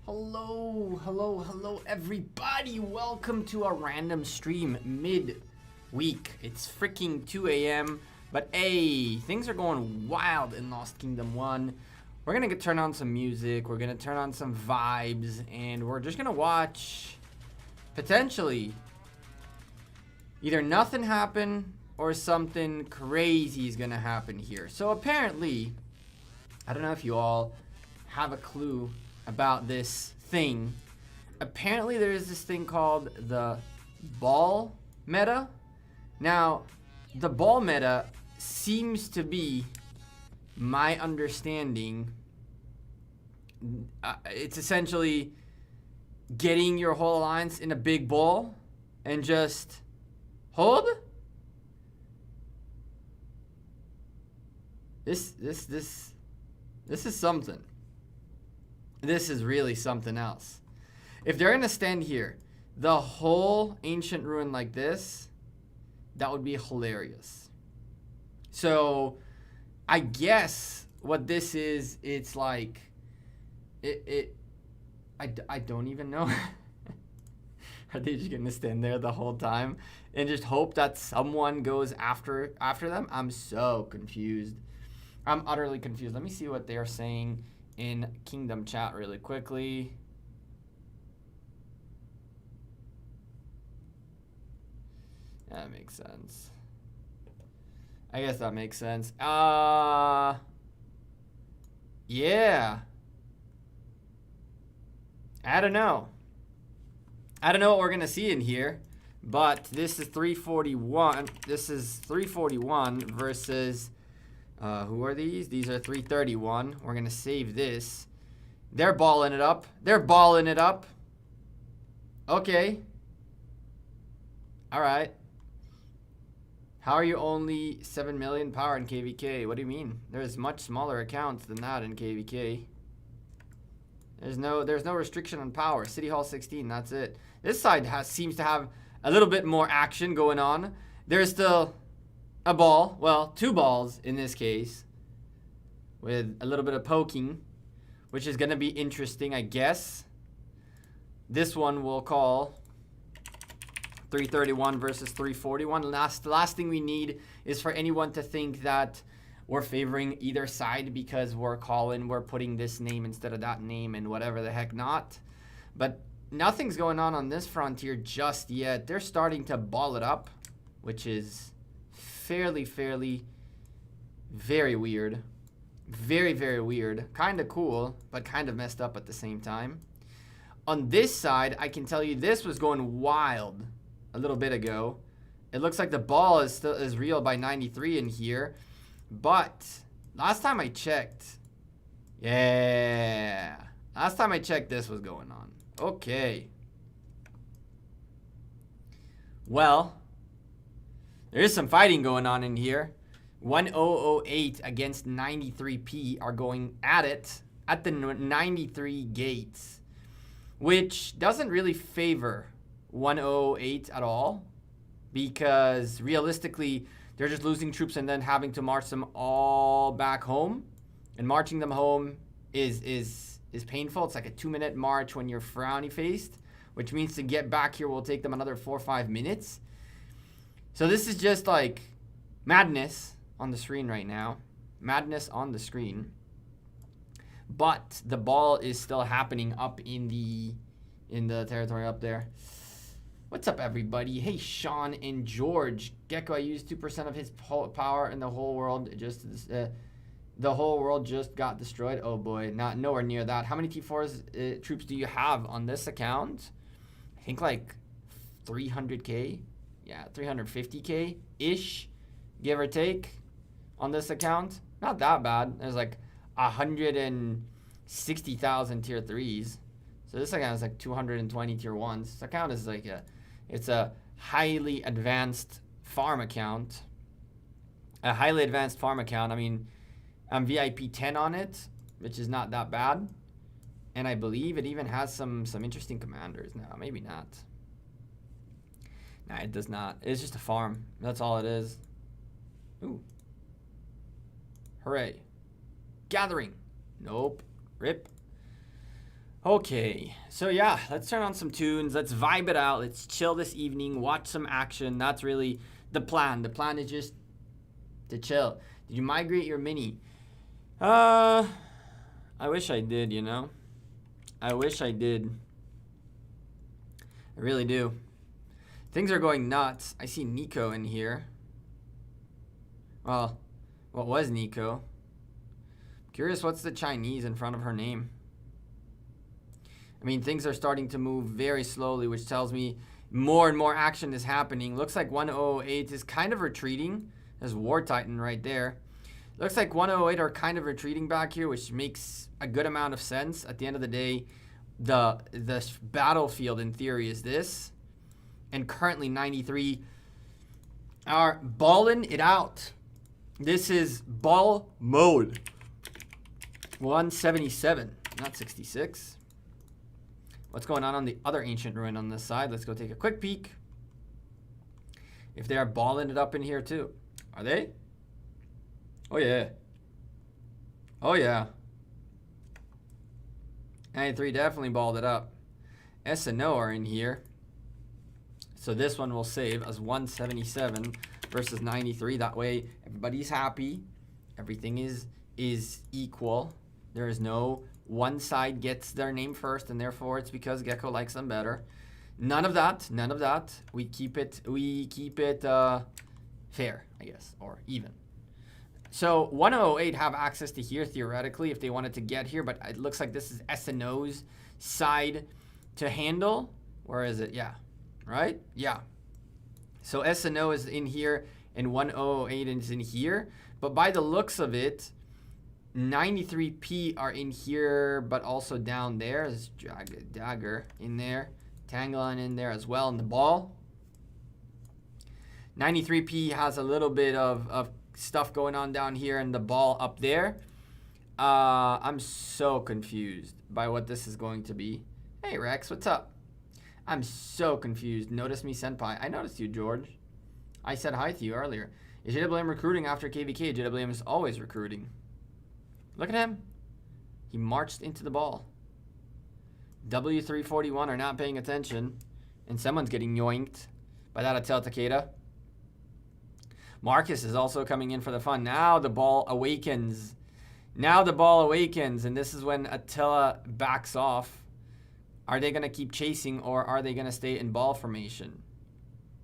Hello, everybody. Welcome to a random stream mid-week. It's freaking 2 a.m. But hey, things are going wild in Lost Kingdom 1. We're gonna turn on some music. We're gonna turn on some vibes. And we're just gonna watch, potentially, either nothing happen or something crazy is gonna happen here. So apparently, I don't know if you all have a clue about this thing. Apparently there is this thing called the ball meta. Now, the ball meta seems to be, my understanding, it's essentially getting your whole alliance in a big ball and just hold. This is something. This is really something else. If they're gonna stand here, the whole ancient ruin like this, that would be hilarious. So, I guess what this is, it's like, I don't even know. Are they just gonna stand there the whole time and just hope that someone goes after them? I'm so confused. I'm utterly confused. Let me see what they're saying in Kingdom chat really quickly. That makes sense. I guess that makes sense. Yeah. I don't know what we're gonna see in here, but this is 341. This is 341 versus who are these? These are 331. We're gonna save this. They're balling it up. Okay. All right. How are you only 7 million power in KVK? What do you mean? There's much smaller accounts than that in KVK. There's no restriction on power. City Hall 16, that's it. This side seems to have a little bit more action going on. There's still a ball, well, two balls in this case, with a little bit of poking, which is going to be interesting, I guess. This one we'll call 331 versus 341. The last thing we need is for anyone to think that we're favoring either side because we're putting this name instead of that name and whatever the heck not. But nothing's going on this frontier just yet. They're starting to ball it up, which is fairly very weird. Very weird. Kind of cool, but kind of messed up at the same time. On this side, I can tell you this was going wild a little bit ago. It looks like the ball is real by 93 in here, but last time I checked, this was going on. Okay. Well, there is some fighting going on in here. 1008 against 93p are going at it at the 93 gates, which doesn't really favor 1008 at all, because realistically they're just losing troops and then having to march them all back home, and marching them home is painful. It's like a 2-minute march when you're frowny faced, which means to get back here will take them another 4 or 5 minutes. So this is just like madness on the screen right now. Madness on the screen. But the ball is still happening up in the territory up there. What's up, everybody? Hey, Sean and George. Gecko, I used 2% of his power in the whole world. The whole world just got destroyed. Oh boy, nowhere near that. How many T4s troops do you have on this account? I think like 300k. Yeah, 350k-ish, give or take, on this account. Not that bad. There's like 160,000 tier 3s. So this account is like 220 tier 1s. This account is like it's a highly advanced farm account. I mean, I'm VIP 10 on it, which is not that bad. And I believe it even has some interesting commanders now. Maybe not. Nah, it does not. It's just a farm. That's all it is. Ooh. Hooray. Gathering. Nope. Rip. Okay, so yeah, let's turn on some tunes. Let's vibe it out. Let's chill this evening. Watch some action. That's really the plan. The plan is just to chill. Did you migrate your mini? I wish I did, you know? I wish I did. I really do. Things are going nuts. I see Nico in here. Well, what was Nico? Curious what's the Chinese in front of her name. I mean, things are starting to move very slowly, which tells me more and more action is happening. Looks like 1008 is kind of retreating. There's War Titan right there. Looks like 1008 are kind of retreating back here, which makes a good amount of sense. At the end of the day, the battlefield in theory is this. And currently 93 are balling it out. This is ball mode. 177, not 66. What's going on the other ancient ruin on this side? Let's go take a quick peek. If they are balling it up in here too. Are they? Oh yeah. Oh yeah. 93 definitely balled it up. S and O are in here. So this one will save as 177 versus 93. That way everybody's happy. Everything is equal. There is no one side gets their name first and therefore it's because Gecko likes them better. None of that. None of that. We keep it fair, I guess, or even. So 1008 have access to here theoretically if they wanted to get here, but it looks like this is S&O's side to handle. Where is it? Yeah. Right? Yeah. So S&O is in here and 1008 is in here. But by the looks of it, 93P are in here, but also down there. There's Dagger in there. Tanglon in there as well in the ball. 93P has a little bit of stuff going on down here and the ball up there. I'm so confused by what this is going to be. Hey, Rex, what's up? I'm so confused. Notice me, Senpai. I noticed you, George. I said hi to you earlier. Is JWM recruiting after KVK? JWM is always recruiting. Look at him. He marched into the ball. W341 are not paying attention. And someone's getting yoinked by that Attila Takeda. Marcus is also coming in for the fun. Now the ball awakens. Now the ball awakens. And this is when Attila backs off. Are they going to keep chasing or are they going to stay in ball formation?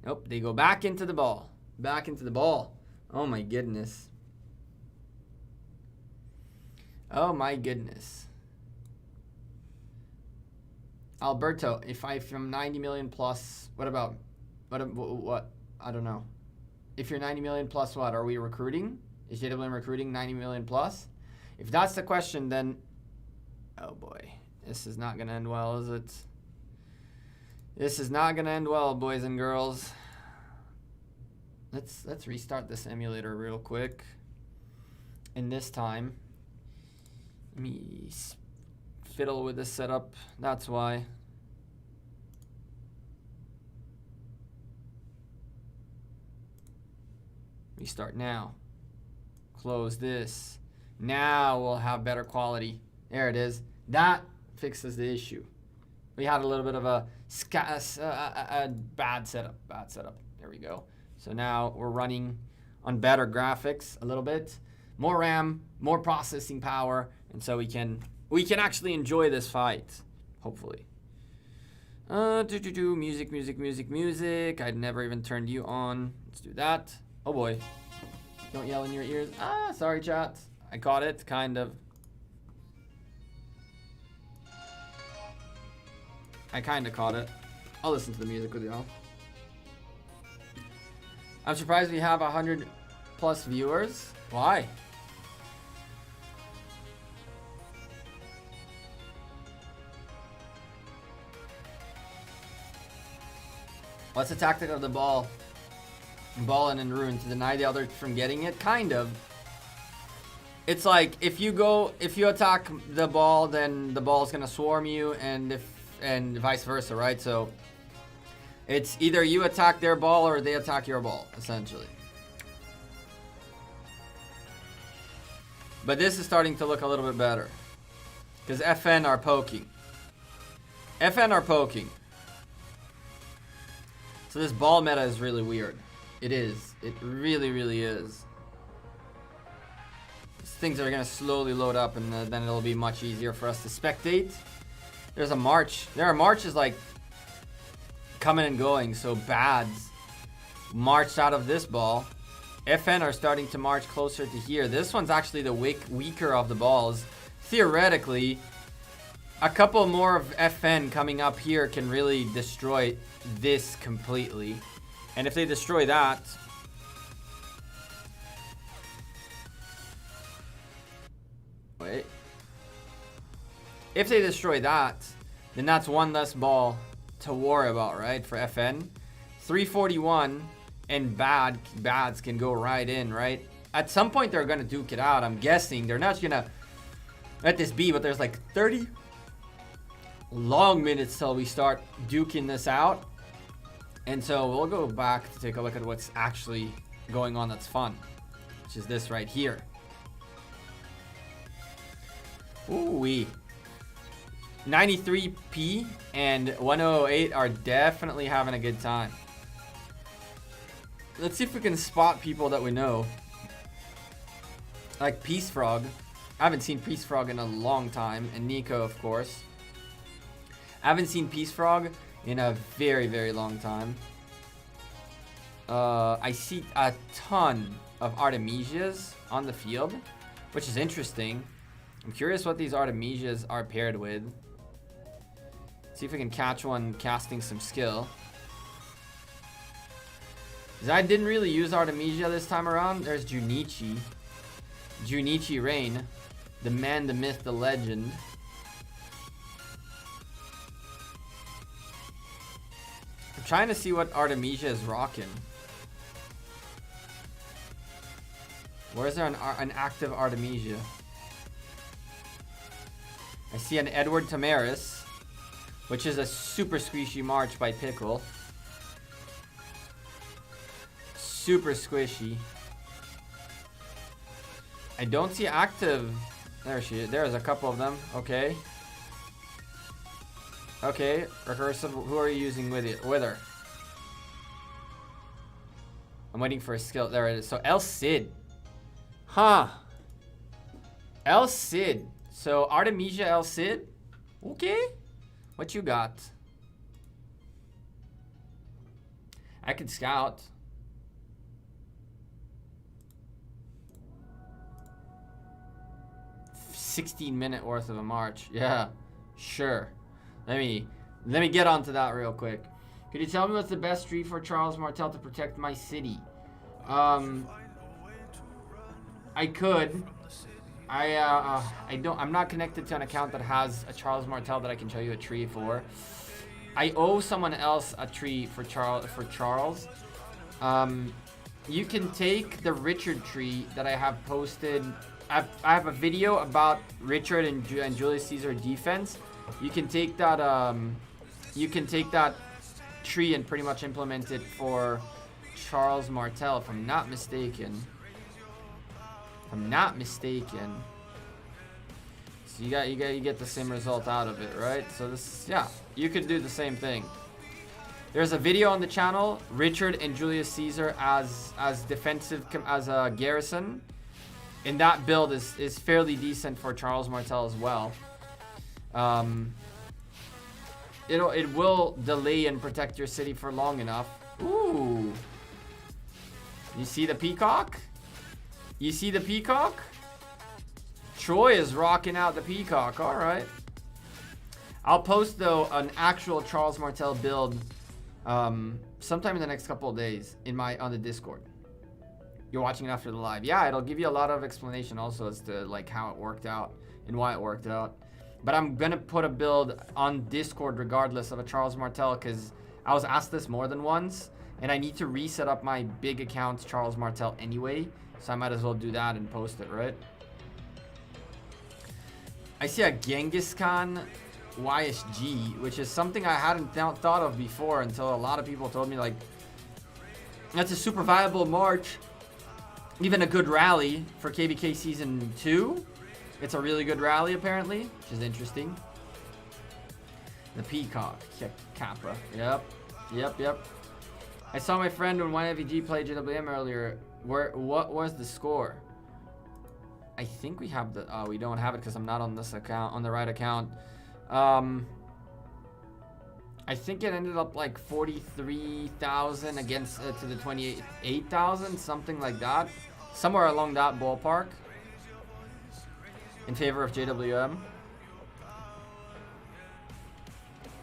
Nope. They go back into the ball. Back into the ball. Oh my goodness. Oh my goodness. Alberto, if I'm 90 million plus, what about, what? I don't know. If you're 90 million plus what? Are we recruiting? Is JWM recruiting 90 million plus? If that's the question, then, oh boy. This is not going to end well, is it? This is not going to end well, boys and girls. Let's restart this emulator real quick. And this time, let me fiddle with the setup. That's why. Restart now. Close this. Now we'll have better quality. There it is. That fixes the issue. We had a little bit of a bad setup. Bad setup. There we go. So now we're running on better graphics a little bit. More RAM, more processing power, and so we can actually enjoy this fight, hopefully. Music. I'd never even turned you on. Let's do that. Oh boy. Don't yell in your ears. Ah, sorry, chat. I caught it, kind of. I kind of caught it. I'll listen to the music with y'all. I'm surprised we have 100 plus viewers. Why? What's the tactic of the ball? Ball and in ruin to deny the other from getting it? Kind of. It's like if you attack the ball, then the ball's gonna swarm you, and vice versa, right? So it's either you attack their ball or they attack your ball, essentially. But this is starting to look a little bit better because FN are poking. FN are poking. So this ball meta is really weird. It is. It really, really is. These things are going to slowly load up, and then it'll be much easier for us to spectate. There's a march. There are marches like coming and going. So bads marched out of this ball. FN are starting to march closer to here. This one's actually the weaker of the balls. Theoretically, a couple more of FN coming up here can really destroy this completely. And if they destroy that, wait. If they destroy that, then that's one less ball to worry about, right? For FN. 341 and bads can go right in, right? At some point they're gonna duke it out. I'm guessing they're not gonna let this be, but there's like 30 long minutes till we start duking this out. And so we'll go back to take a look at what's actually going on that's fun, which is this right here. Ooh-wee. 93p and 108 are definitely having a good time. Let's see if we can spot people that we know. Like Peace Frog. I haven't seen Peace Frog in a long time. And Nico, of course. I haven't seen Peace Frog in a very, very long time. I see a ton of Artemisias on the field, which is interesting. I'm curious what these Artemisias are paired with. See if we can catch one casting some skill. I didn't really use Artemisia this time around. There's Junichi. Junichi Rain. The man, the myth, the legend. I'm trying to see what Artemisia is rocking. Where's there an active Artemisia? I see an Edward Tamaris, which is a super squishy march by Pickle. Super squishy. I don't see active. There she is. There's a couple of them. Okay. Okay. Recursive. Who are you using with it? With her. I'm waiting for a skill. There it is. So El Cid. Huh. El Cid. So Artemisia El Cid. Okay. What you got? I could scout. 16-minute worth of a march. Yeah, sure. Let me get onto that real quick. Could you tell me what's the best street for Charles Martel to protect my city? I could. I'm not connected to an account that has a Charles Martel that I can show you a tree for. I owe someone else a tree for Charles. You can take the Richard tree that I have posted. I have a video about Richard and Julius Caesar defense. You can take that tree and pretty much implement it for Charles Martel, if I'm not mistaken. So you get the same result out of it, right? So this, yeah, you could do the same thing. There's a video on the channel, Richard and Julius Caesar as defensive, as a garrison. And that build is fairly decent for Charles Martel as well. It will delay and protect your city for long enough. Ooh. You see the peacock? You see the peacock? Troy is rocking out the peacock. All right. I'll post though an actual Charles Martel build sometime in the next couple of days on the Discord. You're watching it after the live. Yeah, it'll give you a lot of explanation also as to like how it worked out and why it worked out. But I'm gonna put a build on Discord regardless of a Charles Martel, because I was asked this more than once, and I need to reset up my big account Charles Martel anyway, so I might as well do that and post it, right? I see a Genghis Khan YSG, which is something I hadn't thought of before until a lot of people told me, like, that's a super viable march. Even a good rally for KVK Season 2. It's a really good rally, apparently, which is interesting. The Peacock. Kappa. Yep. I saw my friend when 1FEG played JWM earlier. What was the score? I think we have the... we don't have it because I'm not on this account, on the right account. I think it ended up like 43,000 against to the 28,000, something like that. Somewhere along that ballpark. In favor of JWM.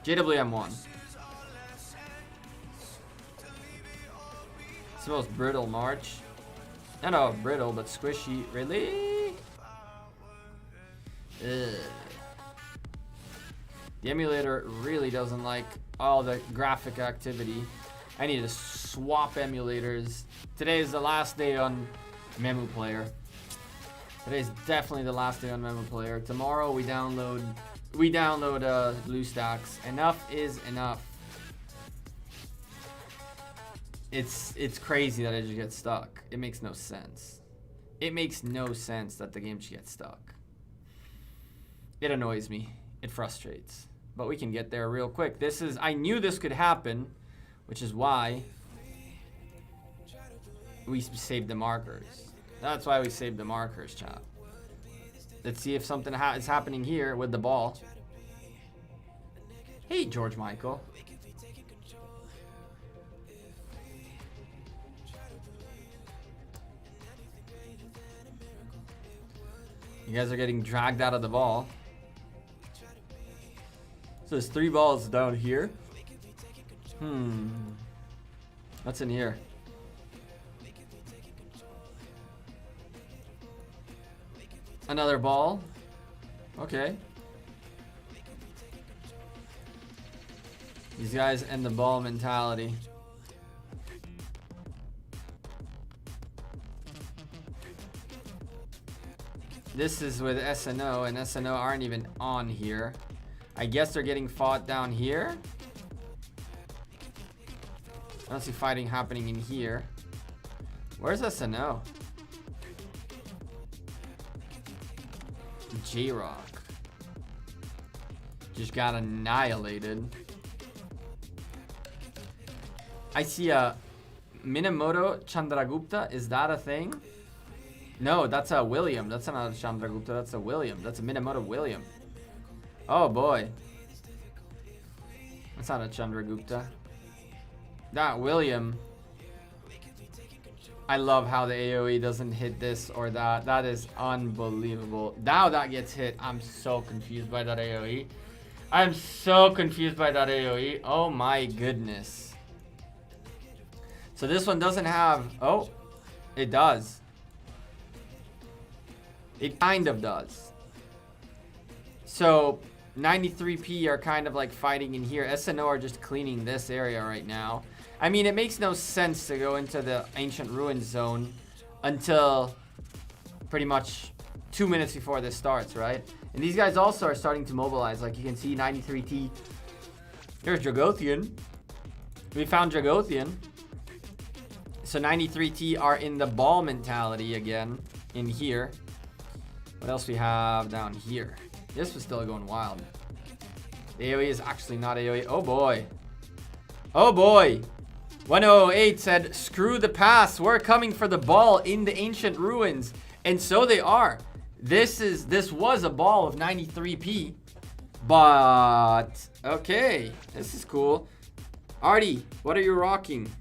JWM won. It's the most brittle March. No, brittle, but squishy. Really? Ugh. The emulator really doesn't like all the graphic activity. I need to swap emulators. Today is the last day on Memu Player. Today's definitely the last day on Memu Player. Tomorrow we download BlueStacks. Enough is enough. It's crazy that it just gets stuck. It makes no sense. It makes no sense that the game should get stuck. It annoys me. It frustrates. But we can get there real quick. I knew this could happen, which is why we saved the markers. That's why we saved the markers, chat. Let's see if something is happening here with the ball. Hey, George Michael. You guys are getting dragged out of the ball. So there's 3 balls down here. What's in here? Another ball. Okay. These guys and the ball mentality. This is with SNO, and SNO aren't even on here. I guess they're getting fought down here. I don't see fighting happening in here. Where's SNO? J-Rock. Just got annihilated. I see a Minamoto Chandragupta. Is that a thing? No, that's a William. That's not a Chandragupta. That's a William. That's a Minamoto William. Oh boy. That's not a Chandragupta. That William. I love how the AoE doesn't hit this or that. That is unbelievable. Now that gets hit. I'm so confused by that AoE. I'm so confused by that AoE. Oh my goodness. So this one doesn't have... Oh, it does. It kind of does. So 93P are kind of like fighting in here. SNO are just cleaning this area right now. I mean, it makes no sense to go into the Ancient Ruins zone until pretty much 2 minutes before this starts, right? And these guys also are starting to mobilize. Like you can see 93T. Here's Dragothian. We found Dragothian. So 93T are in the ball mentality again in here. What else we have down here? This was still going wild. The AoE is actually not AoE. Oh boy. Oh boy. 108 said, screw the pass. We're coming for the ball in the Ancient Ruins. And so they are. This was a ball of 93P. But okay. This is cool. Artie, what are you rocking?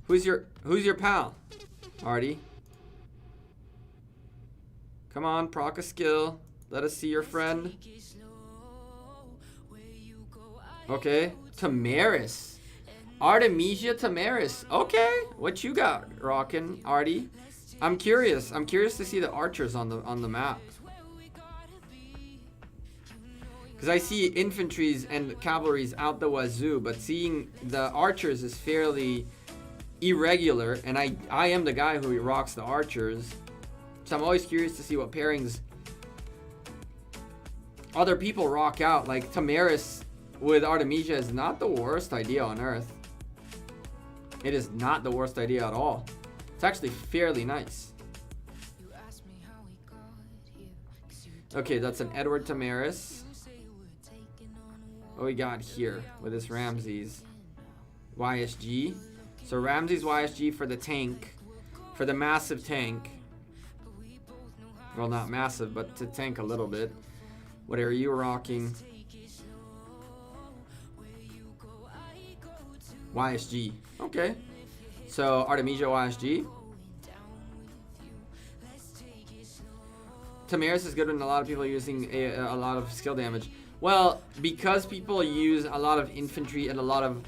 Who's your pal? Artie. Come on, proc a skill. Let us see your friend. Okay. Tamaris. Artemisia Tamaris. Okay. What you got rockin', Artie? I'm curious. I'm curious to see the archers on the map. Because I see infantries and cavalries out the wazoo, but seeing the archers is fairly irregular, and I am the guy who rocks the archers. So I'm always curious to see what pairings other people rock out. Like Tamaris with Artemisia is not the worst idea on earth. It is not the worst idea at all. It's actually fairly nice. Okay, that's an Edward Tamaris. what we got here with this Ramses YSG. So Ramses YSG for the tank, for the massive tank. Well, not massive, but to tank a little bit. What are you rocking? YSG. Okay. So Artemisia YSG. Tamiris is good when a lot of people are using a lot of skill damage. Well, because people use a lot of infantry and a lot of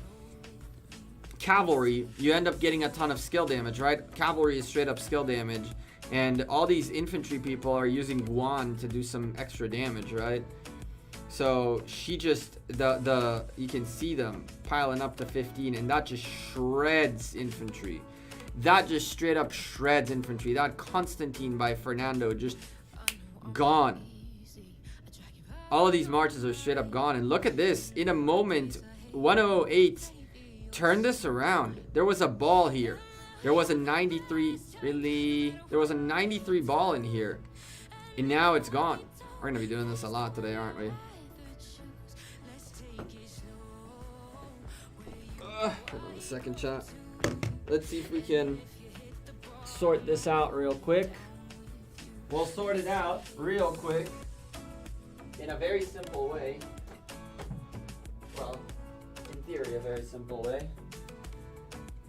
cavalry, you end up getting a ton of skill damage, right? Cavalry is straight up skill damage. And all these infantry people are using Guan to do some extra damage, right? So she just, you can see them piling up to 15, and that just shreds infantry. That just straight up shreds infantry. That Constantine by Fernando just gone. All of these marches are straight up gone. And look at this. In a moment, 108 turned this around. There was a ball here. There was a 93, really? There was a 93 ball in here. And now it's gone. We're going to be doing this a lot today, aren't we? Hold on a second, chat. Let's see if we can sort this out real quick. We'll sort it out real quick in a very simple way. Well, in theory, a very simple way.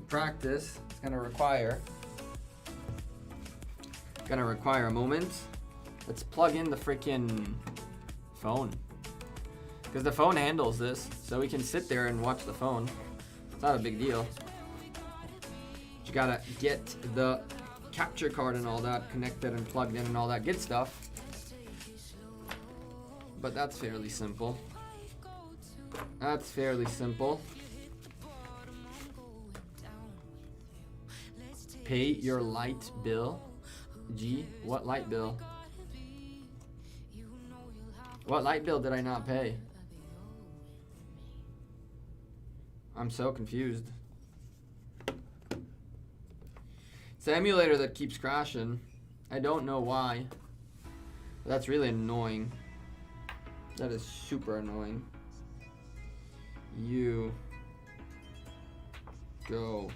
Practice. It's gonna require a moment. Let's plug in the freaking phone, because the phone handles this, so we can sit there and watch the phone. It's not a big deal. You gotta get the capture card and all that connected and plugged in and all that good stuff. But that's fairly simple. That's fairly simple. Pay your light bill. Gee, what light bill? What light bill did I not pay? I'm so confused. It's the emulator that keeps crashing. I don't know why. But that's really annoying. That is super annoying. You go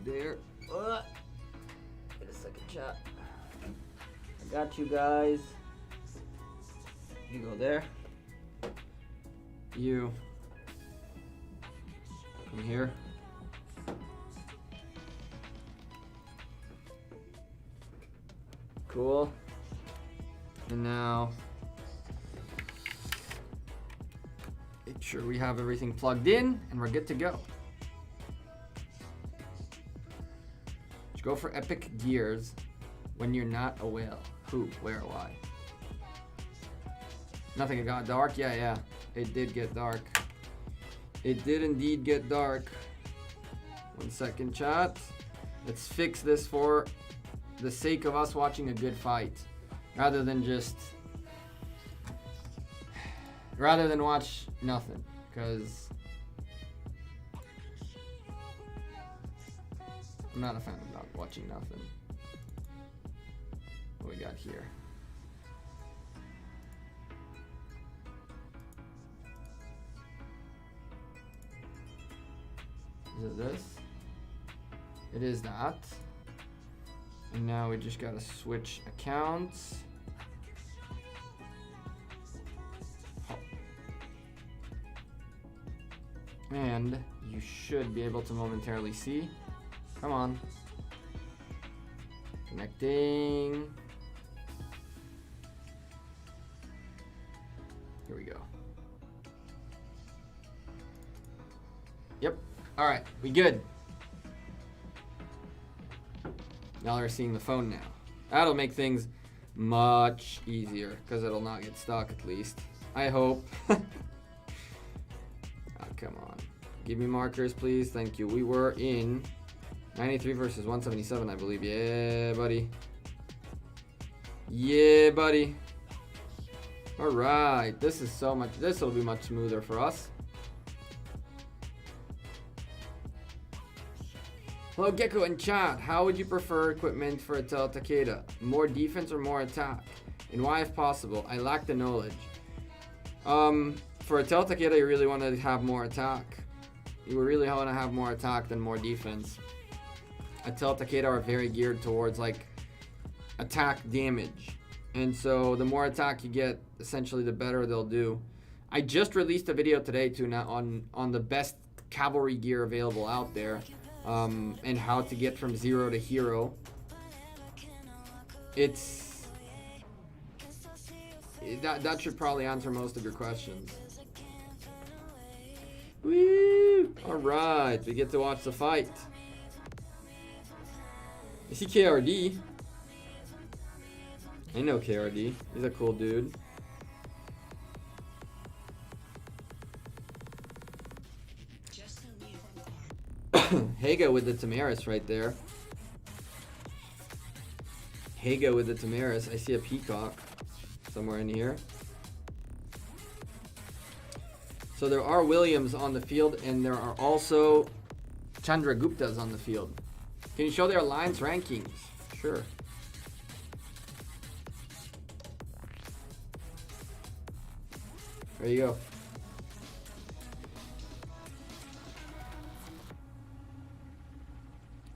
there. Wait a second, chat. I got you guys. You go there. You come here. Cool. And now make sure we have everything plugged in and we're good to go. Just go for epic gears when you're not a whale. Who, where, why? Nothing, it got dark? Yeah. It did get dark. It did indeed get dark. 1 second, chat. Let's fix this for the sake of us watching a good fight. Rather than watch nothing. Because I'm not a fan of not watching nothing. What we got here? Is it this? It is that. And now we just gotta switch accounts. And you should be able to momentarily see. Come on. Connecting. Here we go. Yep. All right, we good. Now they're seeing the phone now. That'll make things much easier because it'll not get stuck at least. I hope. Oh, come on. Give me markers, please. Thank you. We were in 93 versus 177, I believe. Yeah, buddy. Yeah, buddy. All right. This will be much smoother for us. Hello, Gecko and chat. How would you prefer equipment for a Tel Takeda? More defense or more attack? And why if possible? I lack the knowledge. For a Tail Takeda, you really want to have more attack. You really want to have more attack than more defense. A Tail Takeda are very geared towards like attack damage. And so the more attack you get, essentially the better they'll do. I just released a video today too now on the best cavalry gear available out there, and how to get from 0 to hero. That should probably answer most of your questions. Woo! Alright, we get to watch the fight. You see KRD? I know KRD. He's a cool dude. Haga with the Tamaris right there. Haga with the Tamaris. I see a peacock somewhere in here. So there are Williams on the field, and there are also Chandraguptas on the field. Can you show their alliance rankings? Sure. There you go.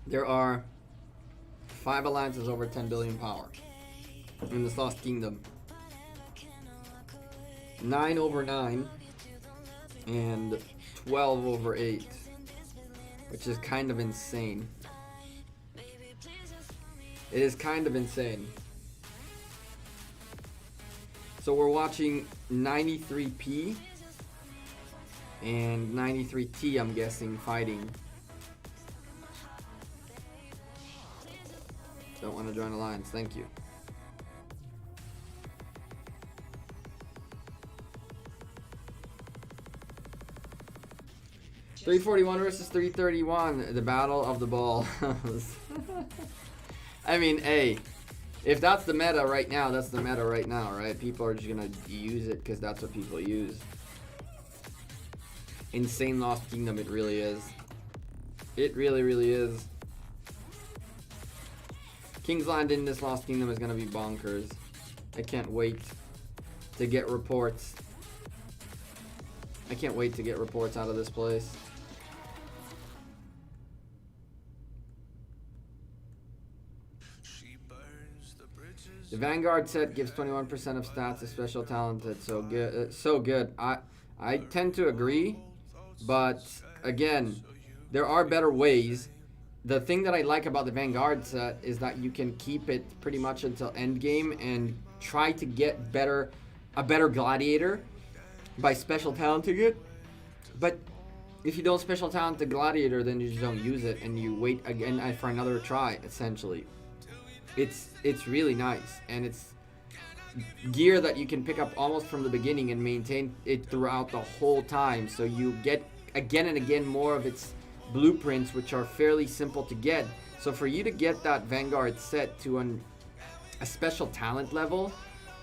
There are 5 alliances over 10 billion power in this Lost Kingdom. 9 over 9 and 12 over 8, which is kind of insane. It is kind of insane. So we're watching 93P and 93T, I'm guessing, fighting. Don't want to join alliance, thank you. $341 versus $331, the battle of the balls. I mean, hey, if that's the meta right now, that's the meta right now, right? People are just gonna use it because that's what people use. Insane Lost Kingdom, it really is. It really, really is. King's Land in this Lost Kingdom is gonna be bonkers. I can't wait to get reports. I can't wait to get reports out of this place. The Vanguard set gives 21% of stats to special talented, so good. So good. I tend to agree, but again, there are better ways. The thing that I like about the Vanguard set is that you can keep it pretty much until endgame and try to get a better gladiator by special talenting it. But if you don't special talent the gladiator, then you just don't use it and you wait again for another try, essentially. It's really nice, and it's gear that you can pick up almost from the beginning and maintain it throughout the whole time, so you get again and again more of its blueprints, which are fairly simple to get. So for you to get that Vanguard set to a special talent level,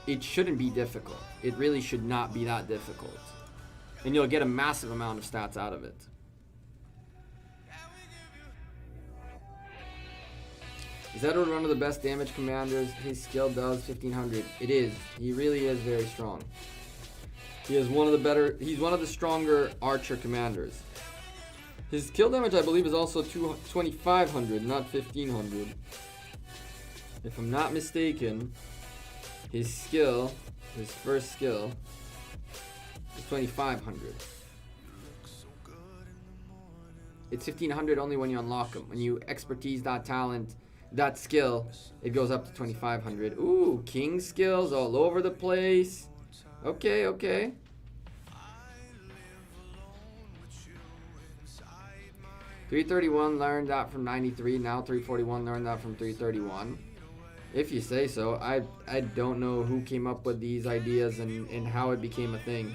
it shouldn't be difficult. It really should not be that difficult, and you'll get a massive amount of stats out of it. Is Edward one of the best damage commanders? His skill does 1500. It is. He really is very strong. He is one of the better. He's one of the stronger archer commanders. His kill damage, I believe, is also 2500, not 1500. If I'm not mistaken, his skill, his first skill, is 2500. It's 1500 only when you unlock him. When you expertise that talent, that skill, it goes up to 2500. Ooh, king skills all over the place. Okay, okay. $331 learned that from 93. Now $341 learned that from $331. If you say so. I don't know who came up with these ideas and how it became a thing.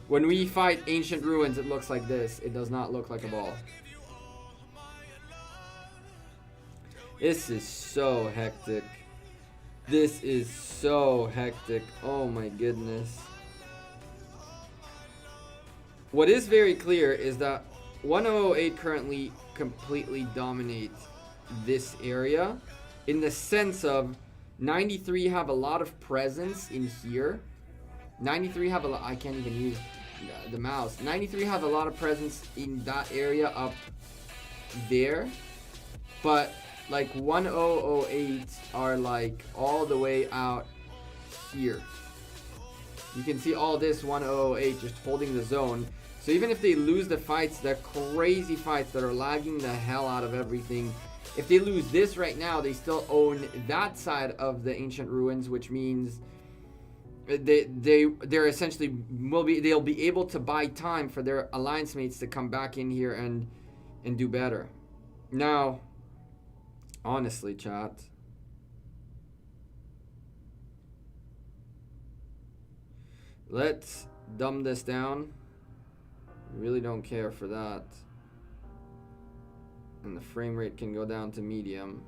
When we fight ancient ruins, it looks like this. It does not look like a ball. This is so hectic. This is so hectic. Oh my goodness. What is very clear is that 1008 currently completely dominates this area in the sense of 93 have a lot of presence in here, 93 have a lot. I can't even use the mouse. 93 have a lot of presence in that area up there, but like 1008 are like all the way out here. You can see all this 1008 just holding the zone. So even if they lose the fights, the crazy fights that are lagging the hell out of everything, if they lose this right now, they still own that side of the ancient ruins, which means they're essentially they'll be able to buy time for their alliance mates to come back in here and do better. Now, honestly, chat, let's dumb this down. Really don't care for that. And the frame rate can go down to medium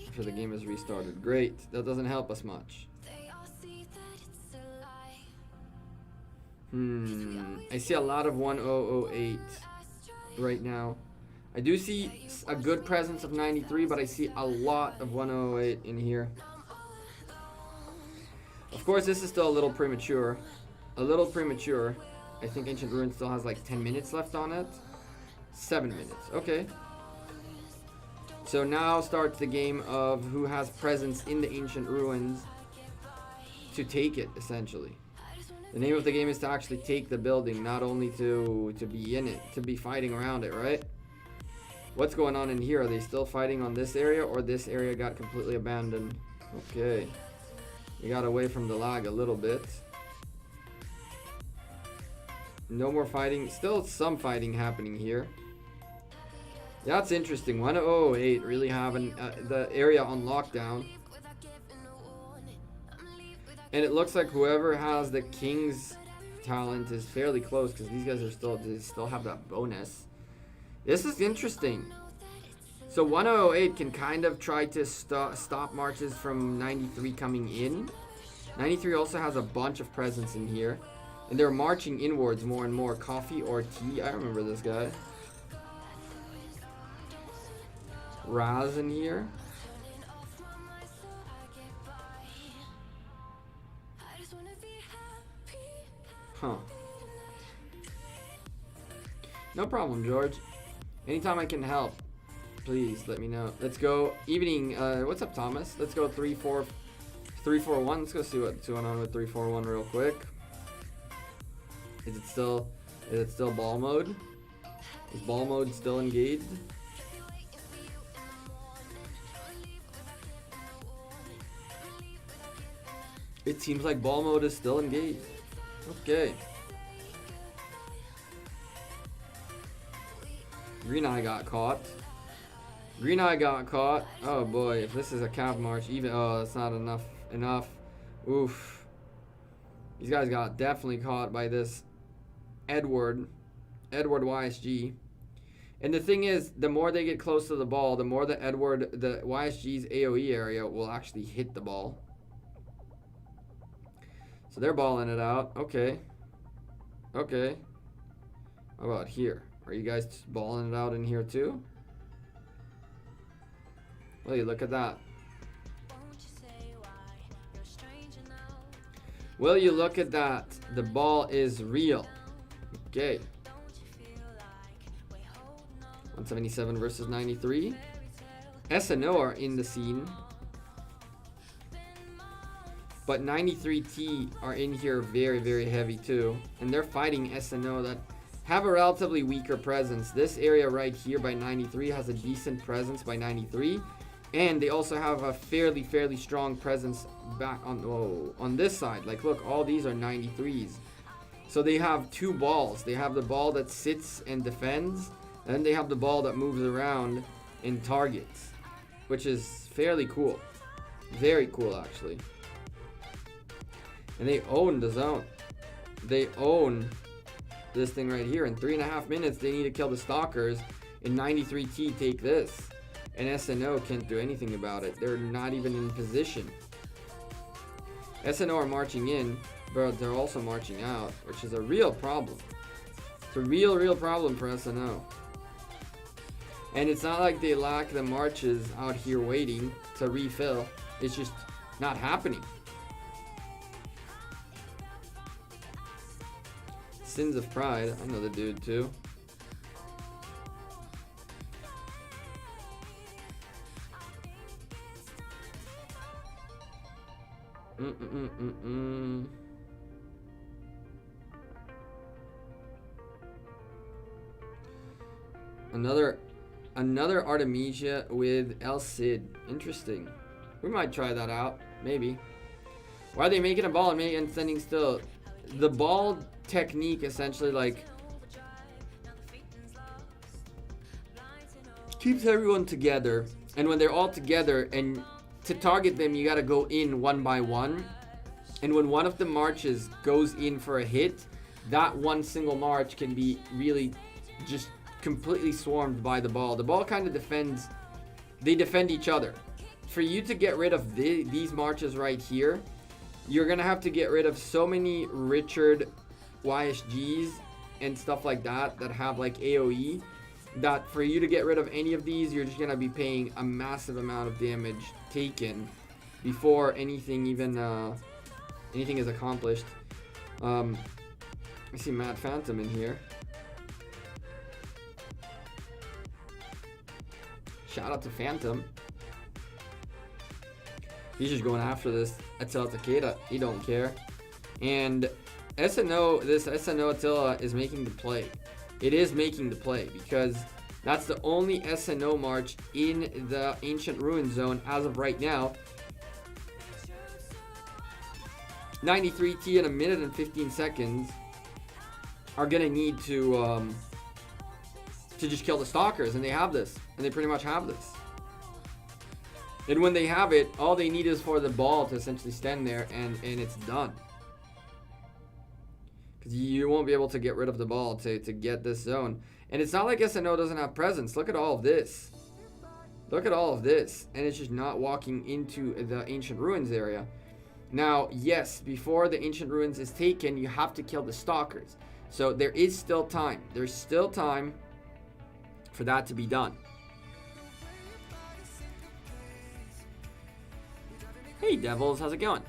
after the game is restarted. Great. That doesn't help us much. I see a lot of 1008 right now. I do see a good presence of 93, but I see a lot of 1008 in here. Of course, this is still a little premature. A little premature. I think Ancient Ruins still has like 10 minutes left on it. 7 minutes. Okay. So now starts the game of who has presence in the Ancient Ruins to take it, essentially. The name of the game is to actually take the building, not only to be in it, to be fighting around it, right? What's going on in here? Are they still fighting on this area, or this area got completely abandoned? Okay. We got away from the lag a little bit. No more fighting. Still some fighting happening here. That's interesting. 1008 really having the area on lockdown. And it looks like whoever has the King's talent is fairly close, because these guys are they still have that bonus. This is interesting. So 1008 can kind of try to stop marches from 93 coming in. 93 also has a bunch of presence in here. And they're marching inwards more and more. Coffee or tea? I remember this guy. Raz in here. Huh. No problem, George. Anytime I can help, please let me know. Let's go. Evening. What's up, Thomas? Let's go 3-4-1. Let's go see what's going on with 3-4-1 real quick. Is it still ball mode? Is ball mode still engaged? It seems like ball mode is still engaged. Okay. Green Eye got caught. Green Eye got caught. Oh boy, if this is a cav march, that's not enough. Oof. These guys got definitely caught by this Edward YSG. And the thing is, the more they get close to the ball, the more the YSG's AoE area will actually hit the ball. So they're balling it out. Okay. Okay. How about here? Are you guys balling it out in here too? Well, you look at that. Will you look at that? The ball is real. Okay. 177 versus 93. SNO are in the scene. But 93T are in here very, very heavy too. And they're fighting SNO that have a relatively weaker presence. This area right here by 93 has a decent presence by 93. And they also have a fairly strong presence back on this side. Like, look, all these are 93s. So they have two balls. They have the ball that sits and defends, and then they have the ball that moves around and targets, which is fairly cool. Very cool, actually. And they own the zone. They own this thing right here. In 3.5 minutes, they need to kill the stalkers. In 93T, take this. And SNO can't do anything about it. They're not even in position. SNO are marching in, but they're also marching out, which is a real problem. It's a real problem for SNO. And it's not like they lack the marches out here waiting to refill. It's just not happening. Sins of Pride. I know the dude too. Another Artemisia with El Cid. Interesting. We might try that out. Maybe. Why are they making a ball and standing still? The ball technique essentially like keeps everyone together, and when they're all together, and to target them you gotta go in one by one, and when one of the marches goes in for a hit, that one single march can be really just completely swarmed by the ball. The ball kind of defends, they defend each other. For you to get rid of these marches right here, you're gonna have to get rid of so many Richard YSGs and stuff like that that have like AoE, that for you to get rid of any of these, you're just gonna be paying a massive amount of damage taken before anything even anything is accomplished. I see Mad Phantom in here. Shout out to Phantom. He's just going after this Attila Takeda. He don't care. And SNO, this SNO Attila is making the play. It is making the play because that's the only SNO march in the Ancient Ruin Zone as of right now. 93 T in a minute and 15 seconds are gonna need to just kill the stalkers, and they have this, and they pretty much have this. And when they have it, all they need is for the ball to essentially stand there, and it's done. Because you won't be able to get rid of the ball to get this zone. And it's not like SNO doesn't have presence. Look at all of this. Look at all of this. And it's just not walking into the Ancient Ruins area. Now, yes, before the Ancient Ruins is taken, you have to kill the stalkers. So there is still time. There's still time for that to be done. Hey Devils, how's it going?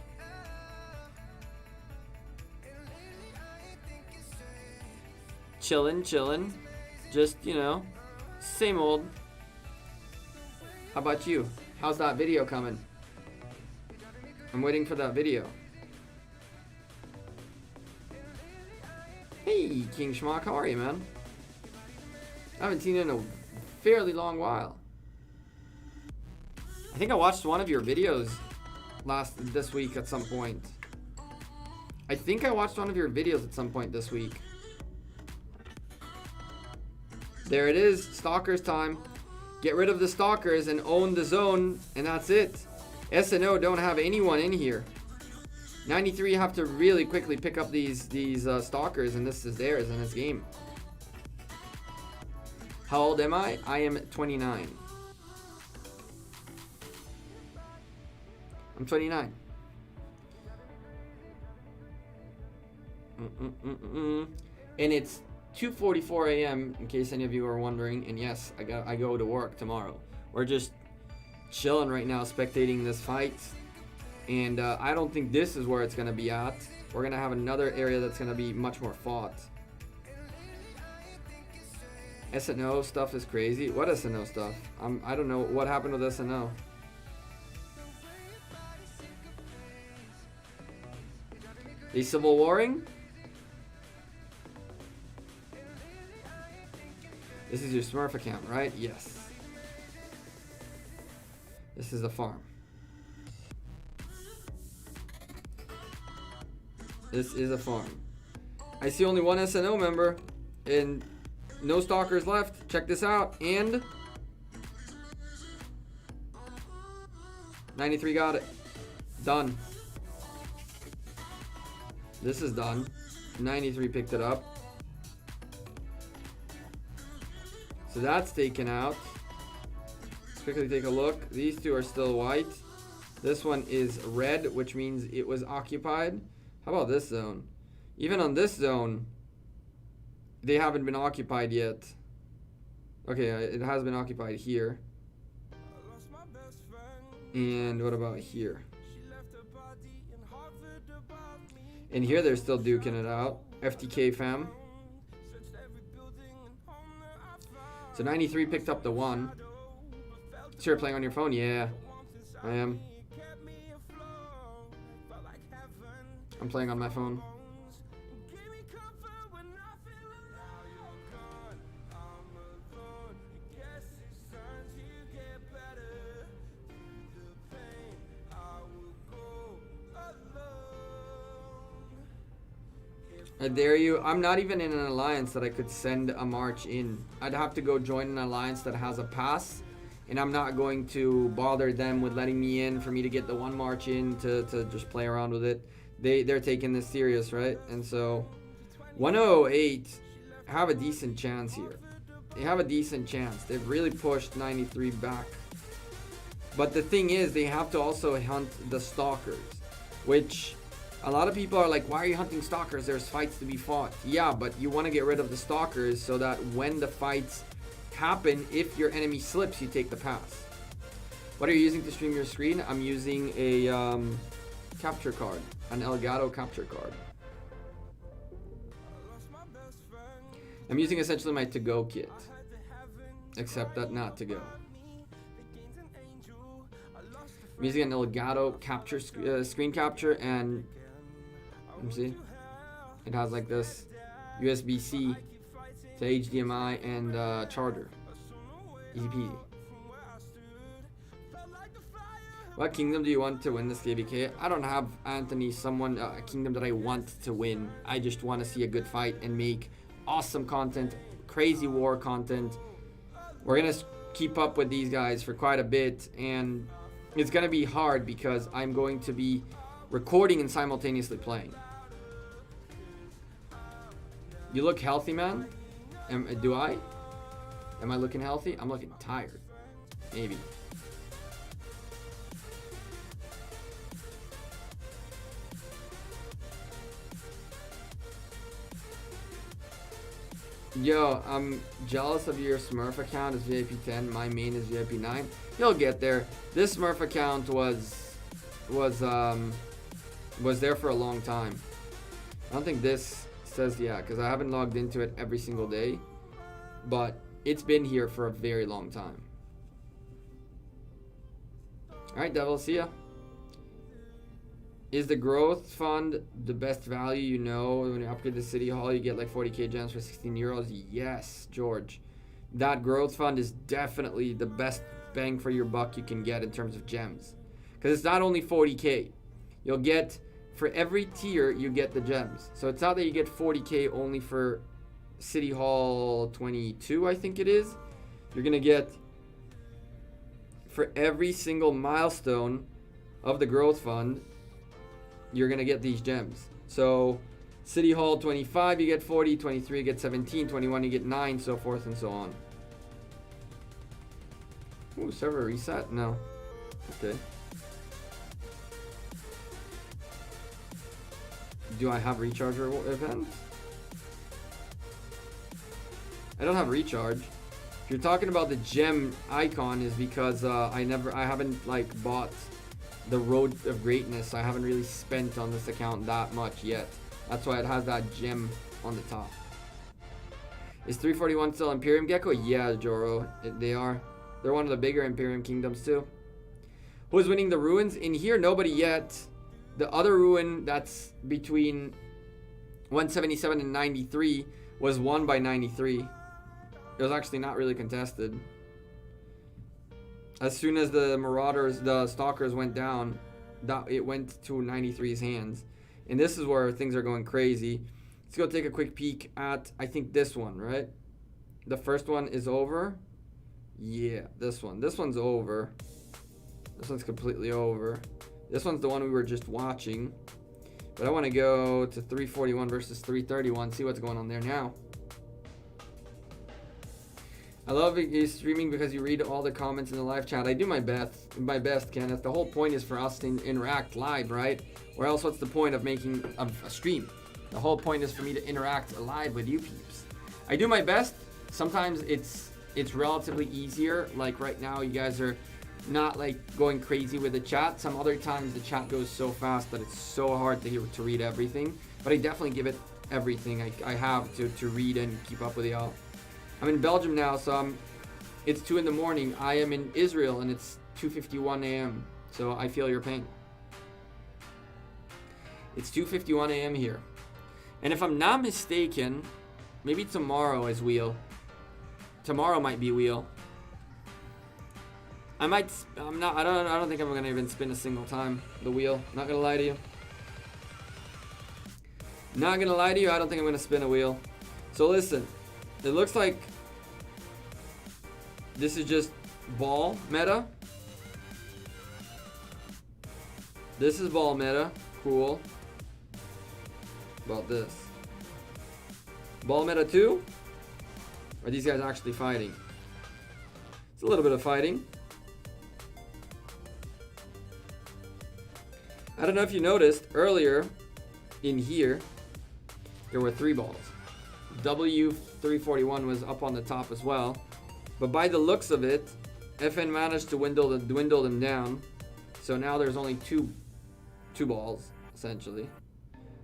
Chillin'. Just, you know, same old. How about you? How's that video coming? I'm waiting for that video. Hey King Schmuck, how are you, man? I haven't seen you in a fairly long while. I think I watched one of your videos this week at some point. I think I watched one of your videos at some point this week. There it is, stalkers time. Get rid of the stalkers and own the zone, and that's it. SNO don't have anyone in here. 93 have to really quickly pick up these stalkers, and this is theirs in this game. How old am I? I am 29. I'm 29. And it's 2:44 a.m. in case any of you are wondering. And yes, I go to work tomorrow. We're just chilling right now, spectating this fight. And I don't think this is where it's gonna be at. We're gonna have another area that's gonna be much more fought. SNO stuff is crazy. What SNO stuff? I don't know what happened with SNO. They civil warring? This is your Smurf account, right? Yes. This is a farm. This is a farm. I see only one SNO member and no stalkers left. Check this out. And 93 got it. Done. This is done. 93 picked it up. So that's taken out. Let's quickly take a look. These two are still white. This one is red, which means it was occupied. How about this zone? Even on this zone, they haven't been occupied yet. Okay, it has been occupied here. And what about here? In here, they're still duking it out. FTK fam. So 93 picked up the 1. So you're playing on your phone? Yeah, I am. I'm playing on my phone. I dare you. I'm not even in an alliance that I could send a march in. I'd have to go join an alliance that has a pass, and I'm not going to bother them with letting me in for me to get the 1 march in to just play around with it. They're taking this serious, right? And so 108 have a decent chance here. They have a decent chance. They've really pushed 93 back. But the thing is, they have to also hunt the stalkers, which a lot of people are like, why are you hunting stalkers? There's fights to be fought. Yeah, but you want to get rid of the stalkers so that when the fights happen, if your enemy slips, you take the pass. What are you using to stream your screen? I'm using a capture card, an Elgato capture card. I'm using essentially my to-go kit, except that not to go. I'm using an Elgato capture screen capture, and let me see, it has like this USB-C to HDMI and charger. Easy peasy. What kingdom do you want to win this KVK? I don't have, Anthony, a kingdom that I want to win. I just want to see a good fight and make awesome content, crazy war content. We're gonna keep up with these guys for quite a bit, and it's gonna be hard because I'm going to be recording and simultaneously playing. You look healthy, man. Do I? Am I looking healthy? I'm looking tired. Maybe. Yo, I'm jealous of your Smurf account. Is VIP 10. My main is VIP 9. You'll get there. This Smurf account was there for a long time. I don't think this says, yeah, because I haven't logged into it every single day, but it's been here for a very long time. All right, Devil, see ya. Is the growth fund the best value? You know, when you upgrade the city hall, you get like 40k gems for 16 euros. Yes, George. That growth fund is definitely the best bang for your buck you can get in terms of gems. Because it's not only 40k. You'll get, for every tier, you get the gems. So it's not that you get 40k only for City Hall 22, I think it is. You're going to get, for every single milestone of the growth fund, you're going to get these gems. So City Hall 25, you get 40, 23, you get 17, 21, you get 9, so forth and so on. Ooh, server reset? No. Okay. Do I have recharge events? I don't have recharge. If you're talking about the gem icon, is because I haven't like bought the Road of Greatness. I haven't really spent on this account that much yet. That's why it has that gem on the top. Is 341 still Imperium Gecko? Yeah, Joro. They are. They're one of the bigger Imperium Kingdoms too. Who's winning the ruins? In here, nobody yet. The other ruin that's between 177 and 93 was won by 93. It was actually not really contested. As soon as the Marauders, the Stalkers went down, it went to 93's hands. And this is where things are going crazy. Let's go take a quick peek at, I think, this one, right? The first one is over. Yeah, this one. This one's over. This one's completely over. This one's the one we were just watching. But I want to go to 341 versus 331, see what's going on there now. I love you streaming because you read all the comments in the live chat. I do my best, Kenneth. The whole point is for us to interact live, right? Or else what's the point of making a stream? The whole point is for me to interact live with you peeps. I do my best. Sometimes it's relatively easier. Like right now, you guys are not like going crazy with the chat. Some other times the chat goes so fast that it's so hard to read everything. But I definitely give it everything I have to read and keep up with y'all. I'm in Belgium now, so it's 2 in the morning. I am in Israel and it's 2:51 a.m. So I feel your pain. It's 2:51 a.m. here. And if I'm not mistaken, maybe tomorrow is wheel. Tomorrow might be wheel. I don't think I'm gonna even spin a single time the wheel. Not gonna lie to you. Not gonna lie to you, I don't think I'm gonna spin a wheel. So listen, it looks like this is just ball meta. This is ball meta. Cool. About this. Ball meta 2? Are these guys actually fighting? It's a little bit of fighting. I don't know if you noticed earlier in here there were 3 balls. W341 was up on the top as well. But by the looks of it, FN managed to dwindle them down. So now there's only two balls, essentially.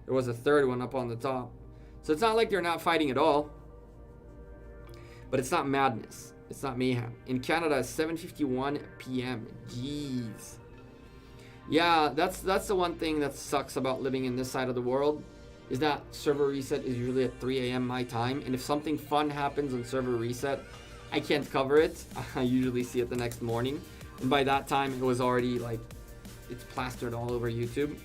There was a third one up on the top. So it's not like they're not fighting at all. But it's not madness. It's not mayhem. In Canada, it's 7:51 p.m. Jeez. Yeah, that's the one thing that sucks about living in this side of the world, is that server reset is usually at 3 a.m. my time. And if something fun happens on server reset, I can't cover it. I usually see it the next morning. And by that time, it was already like, it's plastered all over YouTube.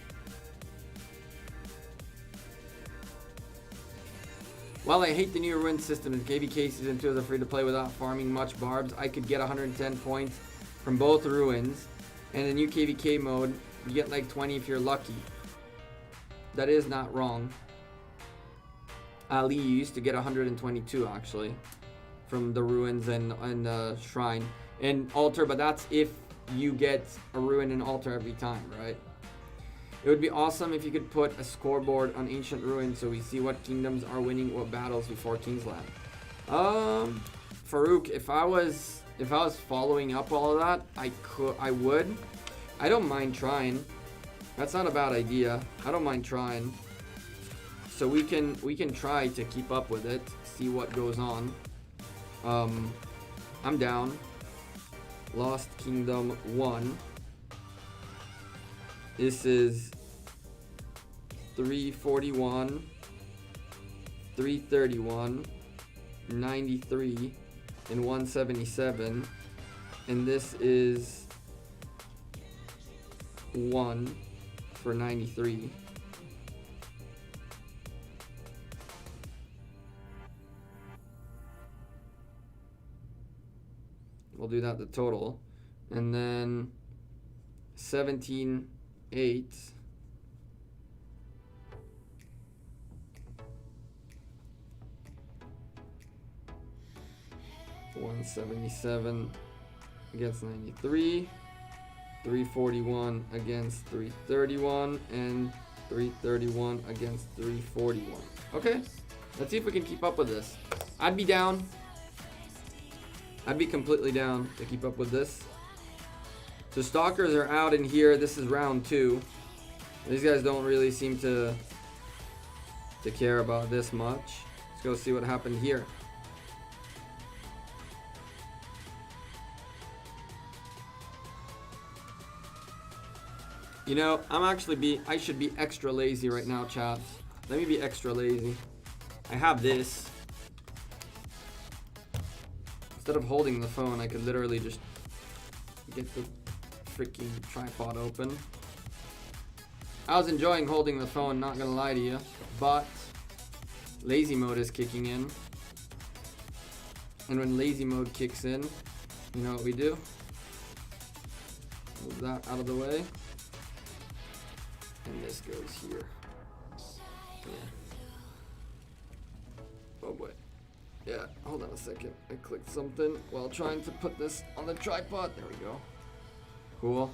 While I hate the new ruin system and KVK Season 2 is a free to play without farming much barbs, I could get 110 points from both ruins. And the new KVK mode, you get like 20 if you're lucky. That is not wrong. Ali used to get 122 actually from the ruins and shrine and altar, but that's if you get a ruin and altar every time, right? It would be awesome if you could put a scoreboard on ancient ruins so we see what kingdoms are winning what battles before Kingsland. Farouk, if I was following up all of that, I would. I don't mind trying. That's not a bad idea. I don't mind trying. So we can try to keep up with it, see what goes on. I'm down. Lost Kingdom 1. This is 341, 331, 93, and 177. And this is 1 for 93. We'll do that the total. And then 17, 8. $177 against 93. 341 against 331 and 331 against 341. Okay, let's see if we can keep up with this. I'd be down. I'd be completely down to keep up with this. So stalkers are out in here. This is round 2. These guys don't really seem to care about this much. Let's go see what happened here. You know, I should be extra lazy right now, chat. Let me be extra lazy. I have this. Instead of holding the phone, I could literally just get the freaking tripod open. I was enjoying holding the phone, not gonna lie to you, but lazy mode is kicking in. And when lazy mode kicks in, you know what we do? Move that out of the way. And this goes here. Yeah. Oh boy. Yeah, hold on a second. I clicked something while trying to put this on the tripod. There we go. Cool.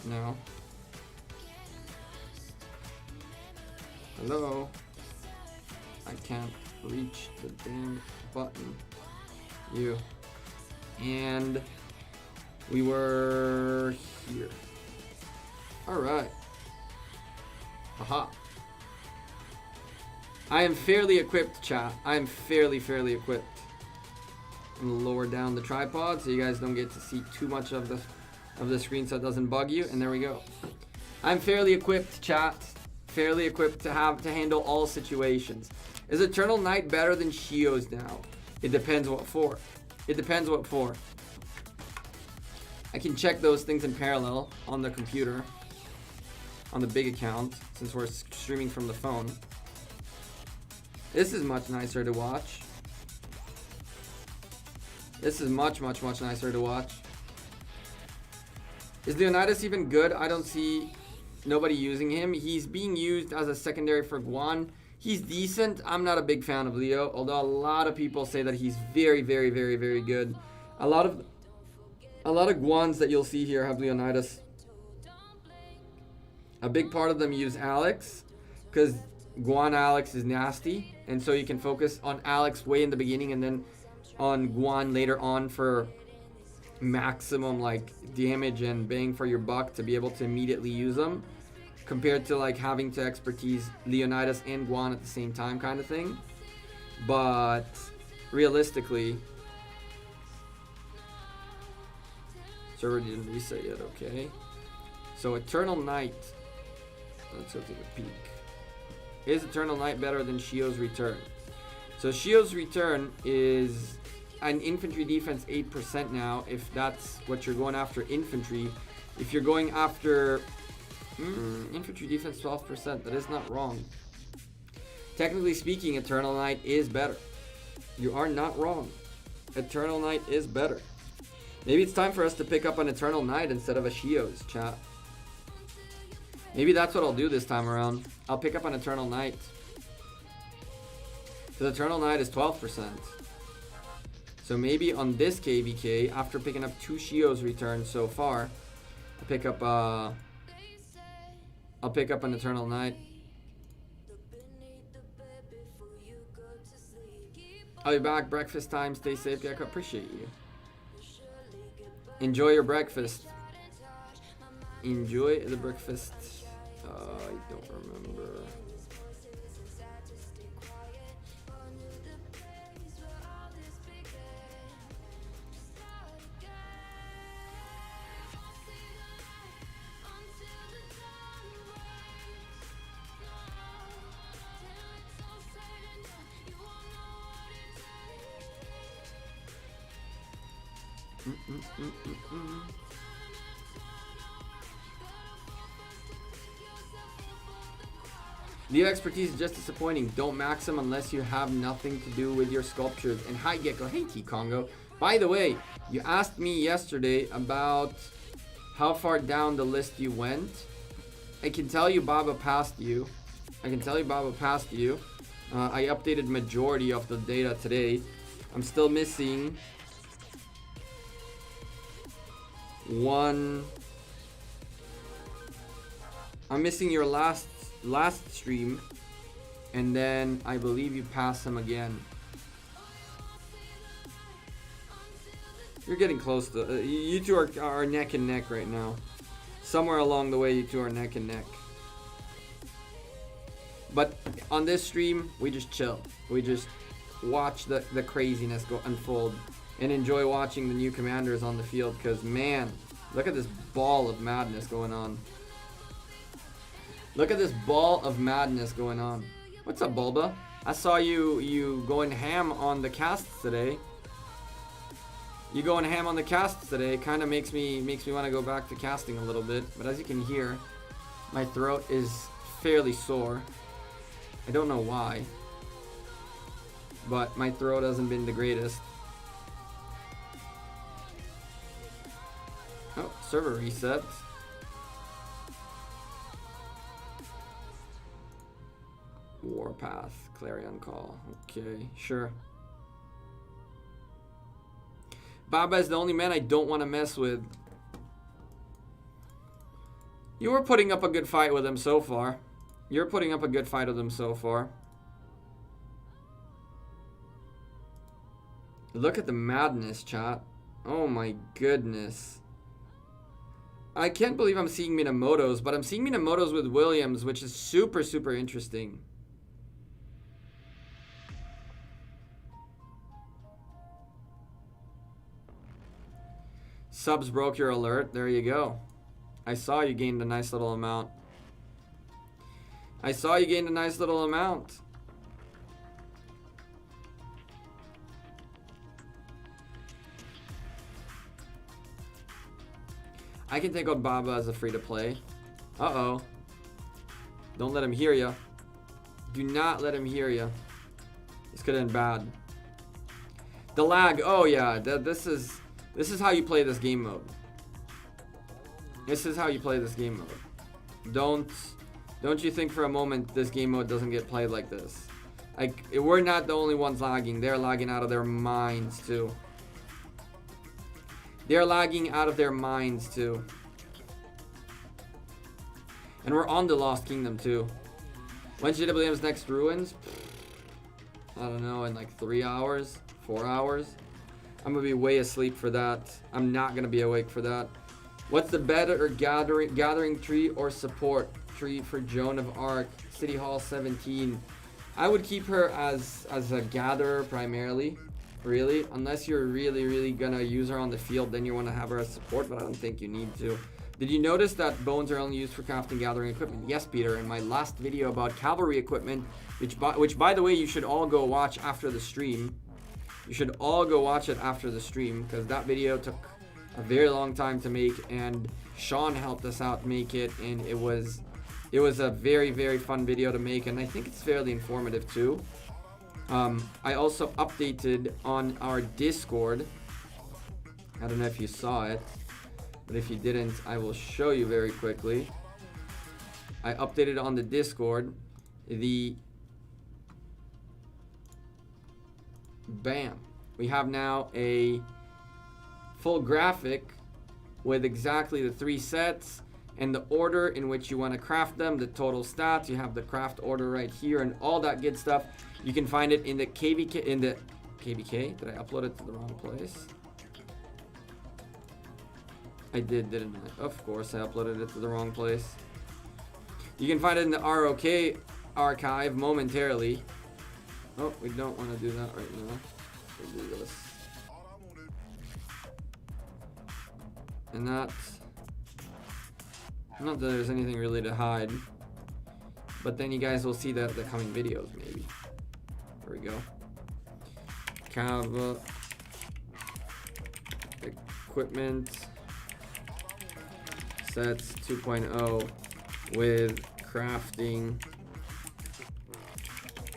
Now. Hello. I can't reach the damn button. You. And we were here. Alright. Aha. I am fairly equipped, chat. I am fairly equipped. I'm gonna lower down the tripod so you guys don't get to see too much of the screen so it doesn't bug you. And there we go. I'm fairly equipped, chat. Fairly equipped to handle all situations. Is Eternal Night better than Shio's now? It depends what for. It depends what for. I can check those things in parallel on the computer. On the big account, since we're streaming from the phone. This is much nicer to watch. This is much nicer to watch. Is Leonidas even good? I don't see nobody using him. He's being used as a secondary for Guan. He's decent. I'm not a big fan of Leo, although a lot of people say that he's very good. A lot of Guans that you'll see here have Leonidas. A big part of them use Alex, because Guan Alex is nasty, and so you can focus on Alex way in the beginning and then on Guan later on for maximum like damage and bang for your buck to be able to immediately use them, compared to like having to expertise Leonidas and Guan at the same time kind of thing. But realistically, server didn't reset yet. Okay, so Eternal Night, let's go to the peak. Is Eternal Night better than Shio's Return? So Shio's Return is an infantry defense 8% now, if that's what you're going after, infantry. If you're going after infantry defense 12%, that is not wrong. Technically speaking, Eternal Night is better. You are not wrong. Eternal Night is better. Maybe it's time for us to pick up an Eternal Night instead of a Shio's, chat. Maybe that's what I'll do this time around. I'll pick up an Eternal Night. The Eternal Night is 12%. So maybe on this KVK, after picking up 2 Shio's returns so far, I'll pick up an Eternal Night. I'll be back. Breakfast time. Stay safe, Gecko. Appreciate you. Enjoy your breakfast. Enjoy the breakfast. I don't remember. Leo expertise is just disappointing. Don't max them unless you have nothing to do with your sculptures. And hi Gecko, hey T Congo. By the way, you asked me yesterday about how far down the list you went. I can tell you Baba passed you. I updated majority of the data today. I'm still missing one. I'm missing your last stream, and then I believe you passed him again. You're getting close to you two are neck and neck right now. Somewhere along the way you two are neck and neck. But on this stream we just chill. We just watch the craziness go unfold and enjoy watching the new commanders on the field, because man, look at this ball of madness going on. Look at this ball of madness going on. What's up, Bulba? I saw you going ham on the casts today. You going ham on the casts today kind of makes me want to go back to casting a little bit. But as you can hear, my throat is fairly sore. I don't know why, but my throat hasn't been the greatest. Oh, server resets. Warpath, Clarion Call. Okay, sure. Baba is the only man I don't want to mess with. You were putting up a good fight with him so far. You're putting up a good fight with him so far. Look at the madness, chat. Oh my goodness. I can't believe I'm seeing Minamoto's, but I'm seeing Minamoto's with Williams, which is super, super interesting. Subs broke your alert. There you go. I saw you gained a nice little amount. I saw you gained a nice little amount. I can take out Baba as a free-to-play. Uh-oh. Don't let him hear ya. Do not let him hear ya. This could end bad. The lag. Oh, yeah. This is how you play this game mode. This is how you play this game mode. Don't you think for a moment this game mode doesn't get played like this. Like, we're not the only ones lagging. They're lagging out of their minds, too. They're lagging out of their minds, too. And we're on the Lost Kingdom, too. When's JWM's next Ruins? I don't know, in like 3 hours? 4 hours? I'm going to be way asleep for that. I'm not going to be awake for that. What's the better gathering tree or support tree for Joan of Arc? City Hall 17. I would keep her as a gatherer primarily. Really, unless you're really gonna use her on the field, then you want to have her as support, but I don't think you need to. Did you notice that bones are only used for crafting gathering equipment? Yes, Peter. In my last video about cavalry equipment, which by the way you should all go watch after the stream. You should all go watch it after the stream, because that video took a very long time to make, and Sean helped us out make it, and it was a very fun video to make, and I think it's fairly informative too. I also updated on our Discord. I don't know if you saw it, but if you didn't, I will show you very quickly. I updated on the Discord bam. We have now a full graphic with exactly the 3 sets and the order in which you want to craft them, the total stats. You have the craft order right here and all that good stuff. You can find it in the KVK, Did I upload it to the wrong place? I did, didn't I? Of course, I uploaded it to the wrong place. You can find it in the ROK archive momentarily. Oh, we don't want to do that right now. We'll do this. And that's... Not that there's anything really to hide. But then you guys will see that the coming videos, maybe. There we go. Cav equipment sets 2.0 with crafting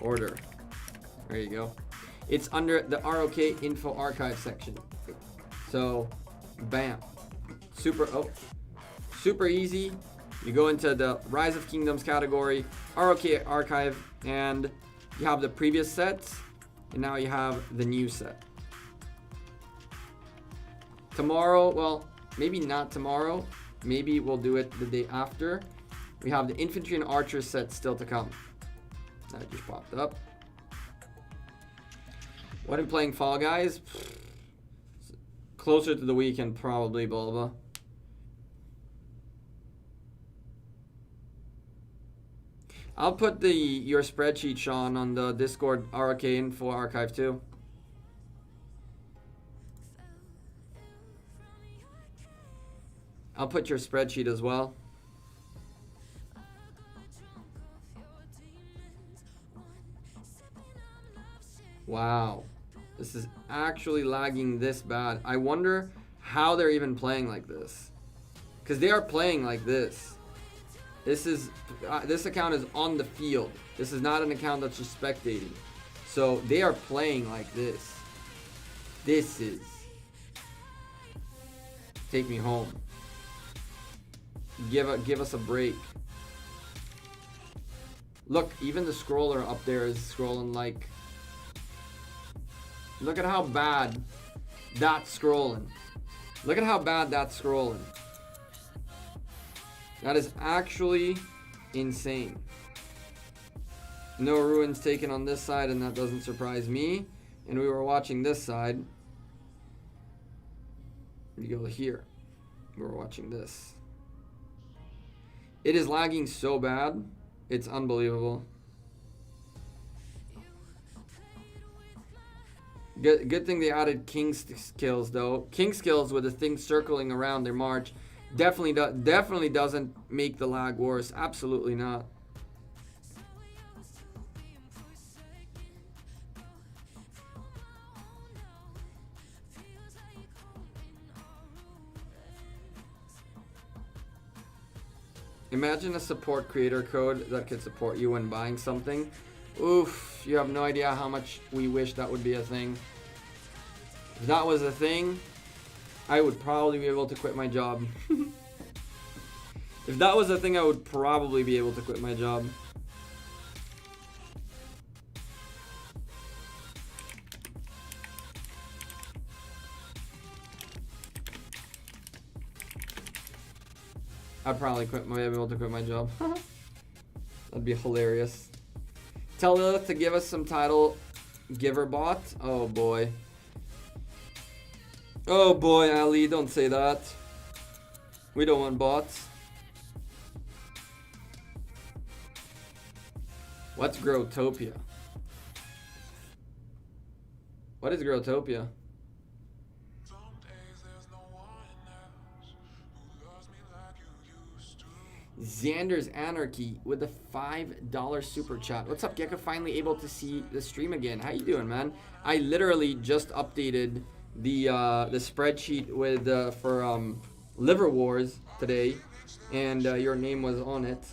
order. There you go. It's under the ROK info archive section. So, bam. Super easy. You go into the Rise of Kingdoms category, ROK archive, and you have the previous sets, and now you have the new set. Tomorrow, well, maybe not tomorrow. Maybe we'll do it the day after. We have the infantry and archer set still to come. That just popped up. When I'm playing Fall Guys, closer to the weekend probably, Bulba. I'll put your spreadsheet, Sean, on the Discord ROK info archive too. I'll put your spreadsheet as well. Wow. This is actually lagging this bad. I wonder how they're even playing like this. Because they are playing like this. This account is on the field. This is not an account that's just spectating. So they are playing like this. This is... Take me home. Give us a break. Look, even the scroller up there is scrolling like... Look at how bad that's scrolling. Look at how bad that's scrolling. That is actually insane. No ruins taken on this side, and that doesn't surprise me. and we were watching this side, you go here, we were watching this. It is lagging so bad, it's unbelievable. Good thing they added king skills though. King skills with the thing circling around their march definitely doesn't make the lag worse. Absolutely not. Imagine a support creator code that could support you when buying something. Oof, you have no idea how much we wish that would be a thing. If that was a thing, I would probably be able to quit my job. If that was a thing, I would probably be able to quit my job. I'd probably be able to quit my job. That'd be hilarious. Tell Lilith to give us some title giver bot. Oh boy. Oh boy, Ali, don't say that. We don't want bots. What's Growtopia? What is Growtopia? Xander's Anarchy with a $5 super chat. What's up, Gecko? Finally able to see the stream again. How you doing, man? I literally just updated the spreadsheet with for Liver Wars today, and your name was on it.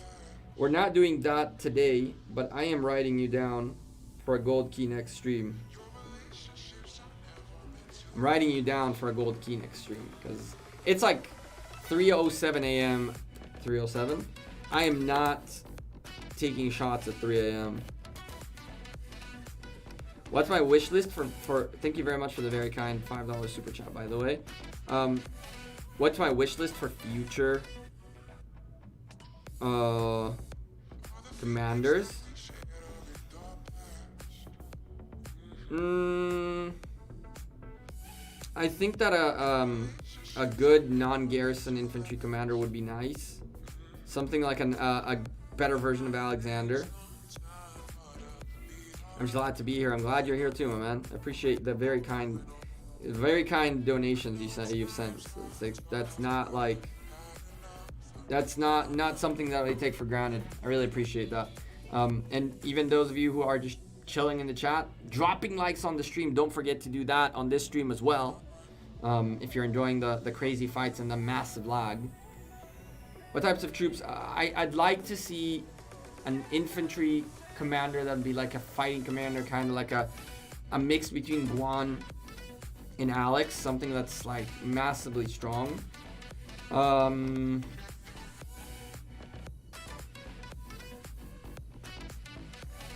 We're not doing that today, but I am writing you down for a gold key next stream. I'm writing you down for a gold key next stream because it's like 3:07 a.m. 3:07. I am not taking shots at 3 a.m. What's my wish list for thank you very much for the very kind $5 super chat, by the way. What's my wish list for future commanders? I think that a good non-garrison infantry commander would be nice. Something like a better version of Alexander. I'm just glad to be here. I'm glad you're here too, my man. I appreciate the very kind donations you've sent. It's like, that's not something that I take for granted. I really appreciate that. And even those of you who are just chilling in the chat, dropping likes on the stream. Don't forget to do that on this stream as well. If you're enjoying the crazy fights and the massive lag. What types of troops? I'd like to see an infantry commander that would be like a fighting commander, kind of like a mix between Guan and Alex, something that's like massively strong.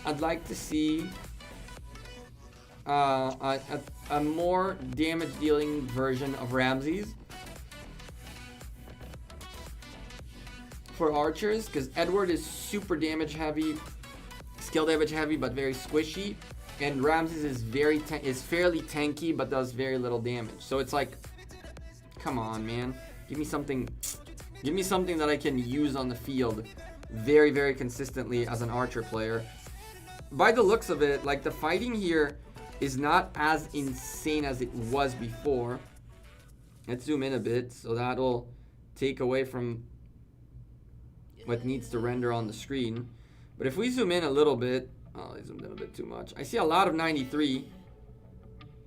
I'd like to see a more damage dealing version of Ramses for archers, because Edward is super damage heavy, skill damage heavy, but very squishy, and Ramses is fairly tanky but does very little damage. So it's like, come on, man, give me something that I can use on the field very, very consistently as an archer player. By the looks of it, like, the fighting here is not as insane as it was before. Let's zoom in a bit, so that'll take away from what needs to render on the screen. But if we zoom in a little bit, oh, I zoomed in a bit too much. I see a lot of 93.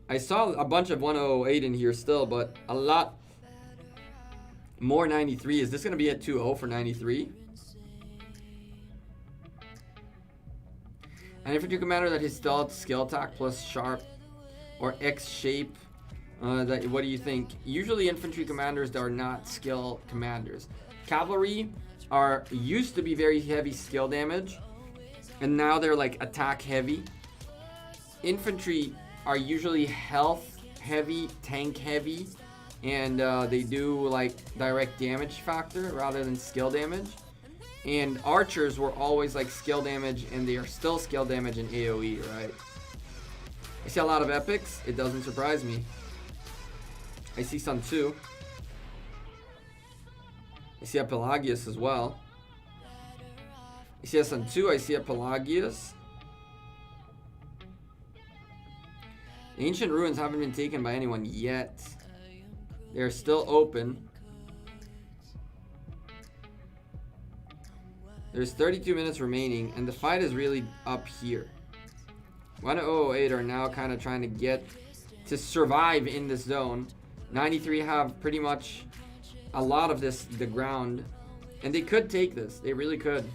I saw a bunch of 108 in here still, but a lot more 93. Is this going to be at 2-0 for 93? An infantry commander that is still at skill attack plus sharp or X shape. What do you think? Usually infantry commanders that are not skill commanders. Cavalry used to be very heavy skill damage, and now they're like attack heavy. Infantry are usually health heavy, tank heavy, and they do like direct damage factor rather than skill damage. And archers were always like skill damage, and they are still skill damage in AoE, right? I see a lot of epics. It doesn't surprise me. I see Sun Tzu. I see a Pelagius as well. I see a Sun Tzu. I see a Pelagius. Ancient ruins haven't been taken by anyone yet. They're still open. There's 32 minutes remaining, and the fight is really up here. 1008 are now kind of trying to get to survive in this zone. 93 have pretty much a lot of the ground, and they could take this. They really could.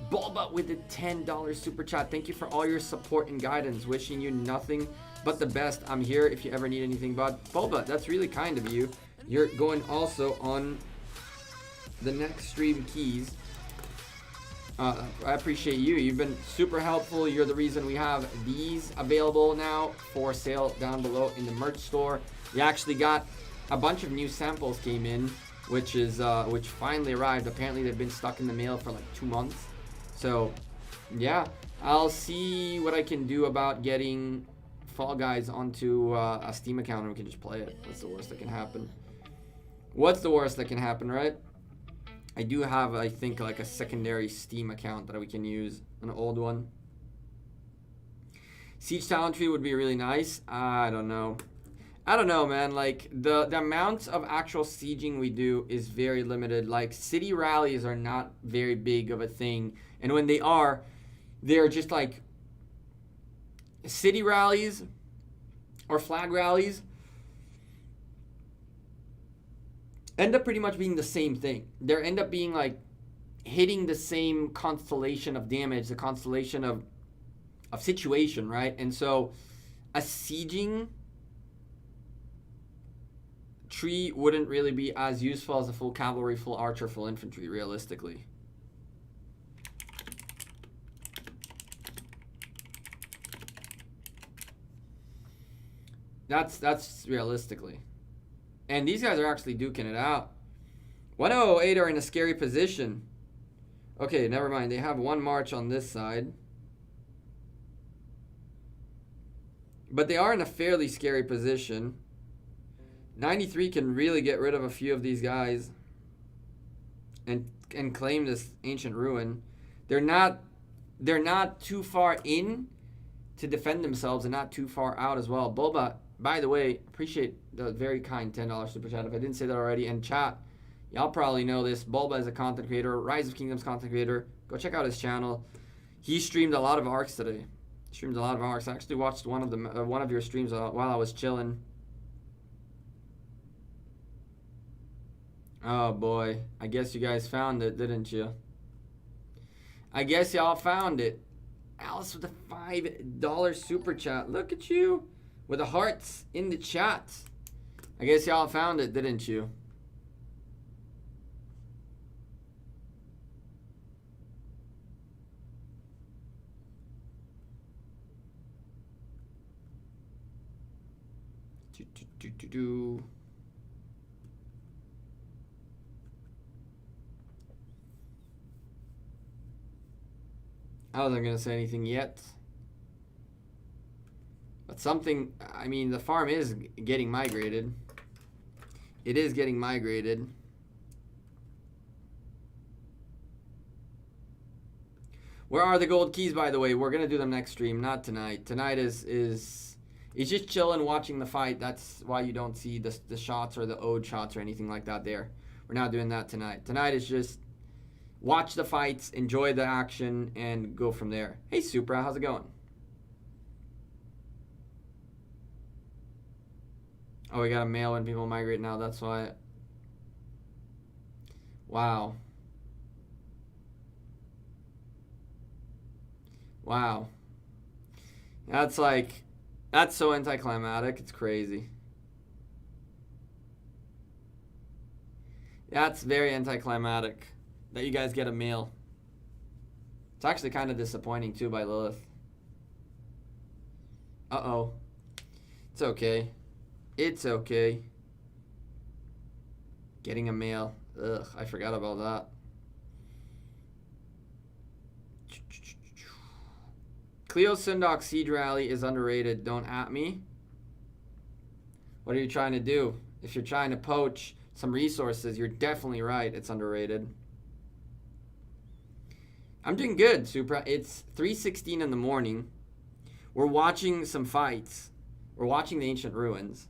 Bulba with the $10 super chat. Thank you for all your support and guidance. Wishing you nothing but the best. I'm here if you ever need anything. But Bulba, that's really kind of you. You're going also on the next stream keys. I appreciate you. You've been super helpful. You're the reason we have these available now for sale down below in the merch store. We actually got a bunch of new samples came in, which finally arrived. Apparently they've been stuck in the mail for like 2 months. So yeah, I'll see what I can do about getting Fall Guys onto a Steam account and we can just play it. What's the worst that can happen? What's the worst that can happen, right? I do have, I think, like a secondary Steam account that we can use, an old one. Siege Talent Tree would be really nice. I don't know. I don't know, man. Like, the amount of actual sieging we do is very limited. Like, city rallies are not very big of a thing. And when they are, they're just like city rallies or flag rallies end up pretty much being the same thing. They end up being like hitting the same constellation of damage, the constellation of situation, right? And so a sieging tree wouldn't really be as useful as a full cavalry, full archer, full infantry, realistically. That's realistically. And these guys are actually duking it out. 1008 are in a scary position. Okay, never mind. They have one march on this side. But they are in a fairly scary position. 93 can really get rid of a few of these guys and claim this ancient ruin. They're not too far in to defend themselves and not too far out as well. Bulba, by the way, appreciate the very kind $10 super chat. If I didn't say that already, and chat, y'all probably know this. Bulba is a content creator, Rise of Kingdoms content creator. Go check out his channel. He streamed a lot of arcs today. Streamed a lot of arcs. I actually watched one of your streams while I was chilling. Oh boy, I guess you guys found it, didn't you? I guess y'all found it. Alice with a $5 super chat. Look at you. With the hearts in the chat. I guess y'all found it, didn't you? I wasn't going to say anything yet. But something, I mean, the farm is getting migrated. It is getting migrated. Where are the gold keys, by the way? We're going to do them next stream, not tonight. Tonight is just chilling, watching the fight. That's why you don't see the shots or the ode shots or anything like that there. We're not doing that tonight. Tonight is just watch the fights, enjoy the action, and go from there. Hey, Supra, how's it going? Oh, we got a mail when people migrate now. That's why. Wow. Wow. That's so anticlimactic. It's crazy. That's very anticlimactic that you guys get a mail. It's actually kind of disappointing too by Lilith. Uh-oh. It's okay. It's okay. Getting a mail. Ugh, I forgot about that. Cleo Sundok Seed Rally is underrated. Don't at me. What are you trying to do? If you're trying to poach some resources, you're definitely right. It's underrated. I'm doing good, Supra. It's 3:16 in the morning. We're watching some fights. We're watching the Ancient Ruins.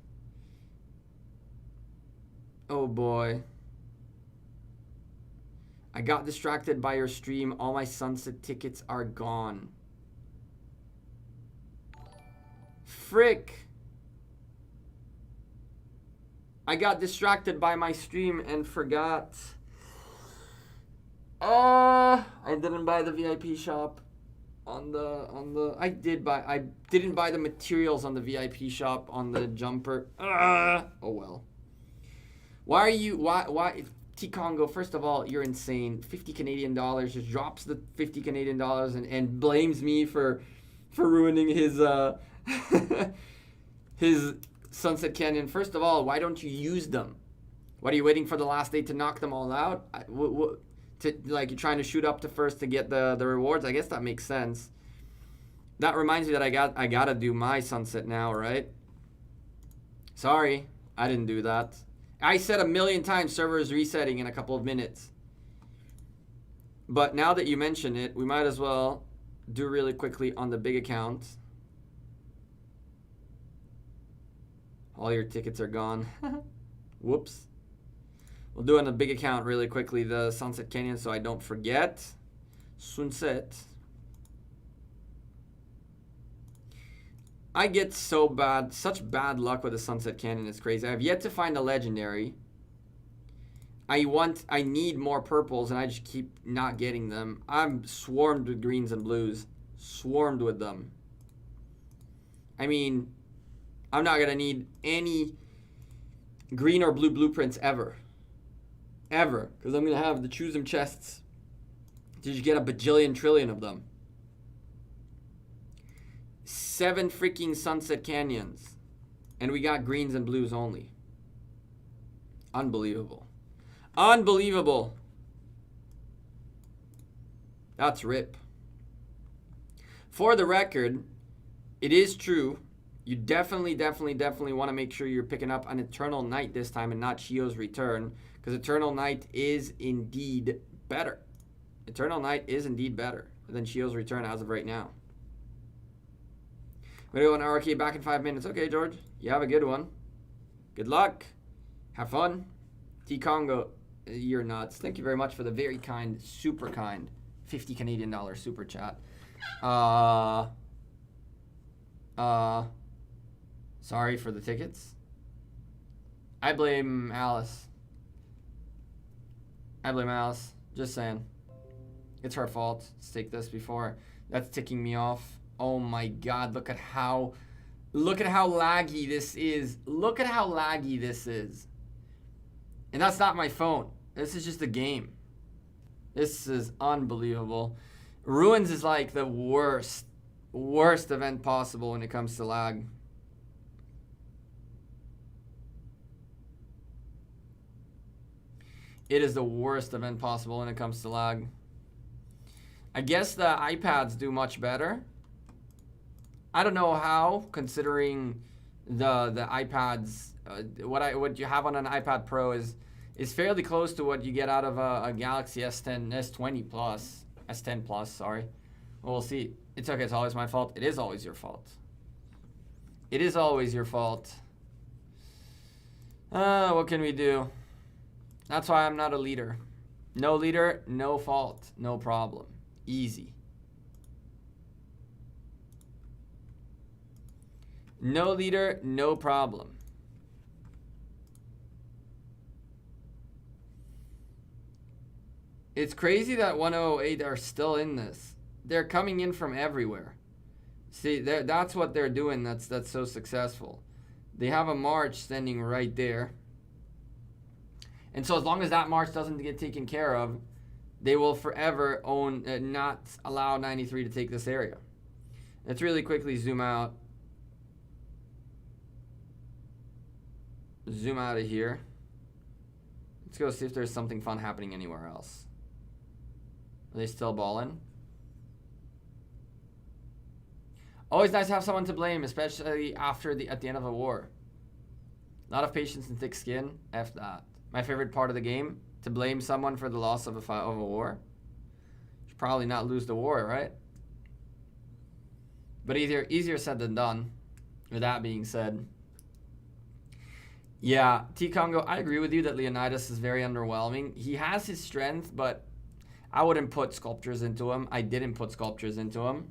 Oh boy. I got distracted by your stream. All my Sunset tickets are gone. Frick. I got distracted by my stream and forgot. I didn't buy the VIP shop on the I didn't buy the materials on the VIP shop on the jumper. Oh well. Why T Congo, first of all, you're insane. 50 Canadian dollars, just drops the 50 Canadian dollars and blames me for ruining his his Sunset Canyon. First of all, why don't you use them? What are you waiting for the last day to knock them all out? Like you're trying to shoot up to first to get the rewards? I guess that makes sense. That reminds me that I gotta do my Sunset now, right? Sorry, I didn't do that. I said a million times server is resetting in a couple of minutes. But now that you mention it, we might as well do really quickly on the big account. All your tickets are gone. Whoops. We'll do on the big account really quickly the Sunset Canyon so I don't forget. Sunset. I get such bad luck with the Sunset Canyon. It's crazy. I have yet to find a legendary. I need more purples and I just keep not getting them. I'm swarmed with greens and blues. Swarmed with them. I mean, I'm not gonna need any green or blue blueprints ever. Ever. Because I'm gonna have the choose 'em chests. Did you get a bajillion trillion of them? 7 freaking Sunset Canyons. And we got greens and blues only. Unbelievable. Unbelievable. That's rip. For the record, it is true. You definitely want to make sure you're picking up an Eternal Night this time and not Chio's Return. Because Eternal Night is indeed better. Eternal Night is indeed better than Chio's Return as of right now. We're going to RK back in 5 minutes. Okay, George. You have a good one. Good luck. Have fun. T Congo, you're nuts. Thank you very much for the very kind, super kind 50 Canadian dollar super chat. Sorry for the tickets. I blame Alice. Just saying. It's her fault. Let's take this before. That's ticking me off. Oh my god, look at how laggy this is. Look at how laggy this is. And that's not my phone. This is just a game. This is unbelievable. Ruins is like the worst event possible when it comes to lag. It is the worst event possible when it comes to lag. I guess the iPads do much better. I don't know how, considering the iPads, what you have on an iPad Pro is fairly close to what you get out of a Galaxy S10, S20 Plus, S10 Plus, sorry. Well, we'll see. It's okay, it's always my fault. It is always your fault. It is always your fault. What can we do? That's why I'm not a leader. No leader, no fault, no problem. Easy. No leader, no problem. It's crazy that 108 are still in this. They're coming in from everywhere. See, that's what they're doing that's so successful. They have a march standing right there. And so as long as that march doesn't get taken care of, they will forever not allow 93 to take this area. Let's really quickly zoom out. Zoom out of here. Let's go see if there's something fun happening anywhere else. Are they still balling? Always nice to have someone to blame, especially at the end of a war. A lot of patience and thick skin. F that. My favorite part of the game, to blame someone for the loss of a war. You should probably not lose the war, right? But easier said than done. With that being said. Yeah, T-Congo, I agree with you that Leonidas is very underwhelming. He has his strength, but I wouldn't put sculptures into him. I didn't put sculptures into him.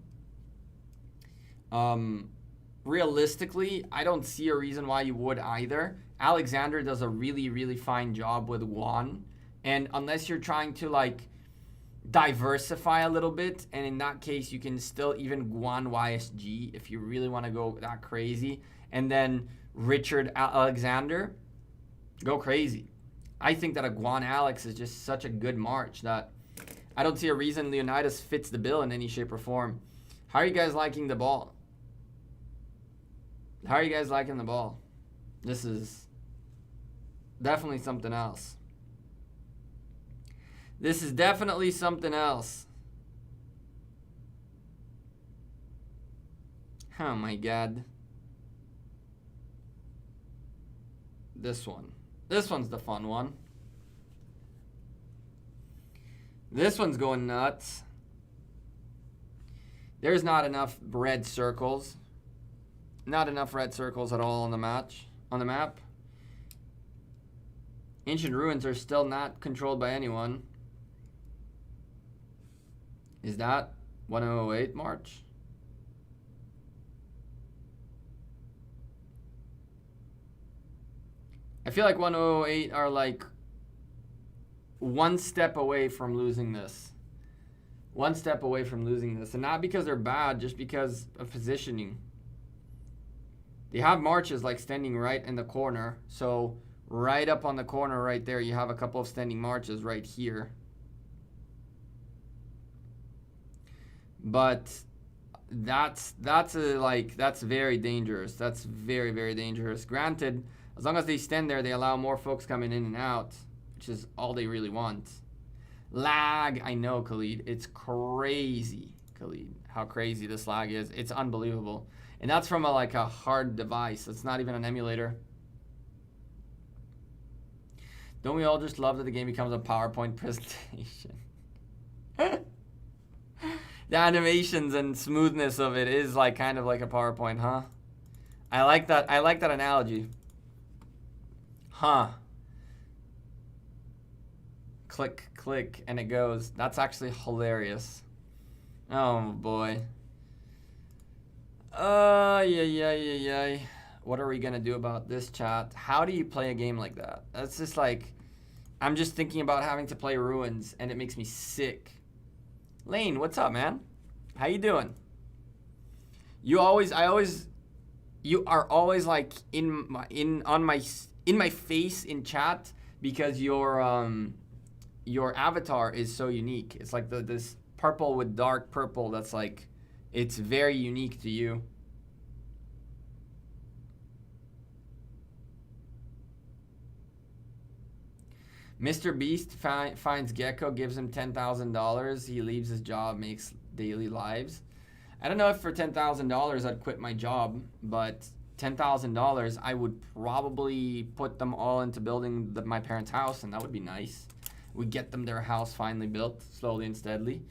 Realistically, I don't see a reason why you would either. Alexander does a really, really fine job with Guan. And unless you're trying to, like, diversify a little bit, and in that case, you can still even Guan YSG if you really want to go that crazy. And then Richard Alexander, go crazy. I think that a Guan Alex is just such a good march that I don't see a reason Leonidas fits the bill in any shape or form. How are you guys liking the ball? How are you guys liking the ball? This is definitely something else. This is definitely something else. Oh my God. This one. This one's the fun one. This one's going nuts. There's not enough red circles. Not enough red circles at all on the map. Ancient ruins are still not controlled by anyone. Is that 1008 March? I feel like 1008 are like one step away from losing this. One step away from losing this. And not because they're bad, just because of positioning. They have marches like standing right in the corner. So right up on the corner right there, you have a couple of standing marches right here. But that's very dangerous. That's very, very dangerous. Granted, as long as they stand there, they allow more folks coming in and out, which is all they really want. Lag, I know, Khalid. It's crazy, Khalid, how crazy this lag is. It's unbelievable. And that's from a hard device. It's not even an emulator. Don't we all just love that the game becomes a PowerPoint presentation? The animations and smoothness of it is kind of like a PowerPoint, huh? I like that. I like that analogy. Huh. Click, click, and it goes. That's actually hilarious. Oh boy. Yeah. What are we gonna do about this, chat? How do you play a game like that? That's just I'm just thinking about having to play Ruins, and it makes me sick. Lane, what's up, man? How you doing? You are always in my face in chat because your avatar is so unique. It's like this purple with dark purple that's it's very unique to you. Mr. Beast finds Gecko, gives him $10,000. He leaves his job, makes daily lives. I don't know if for $10,000 I'd quit my job, but $10,000 I would probably put them all into building my parents' house, and that would be nice. We get them their house finally built, slowly and steadily.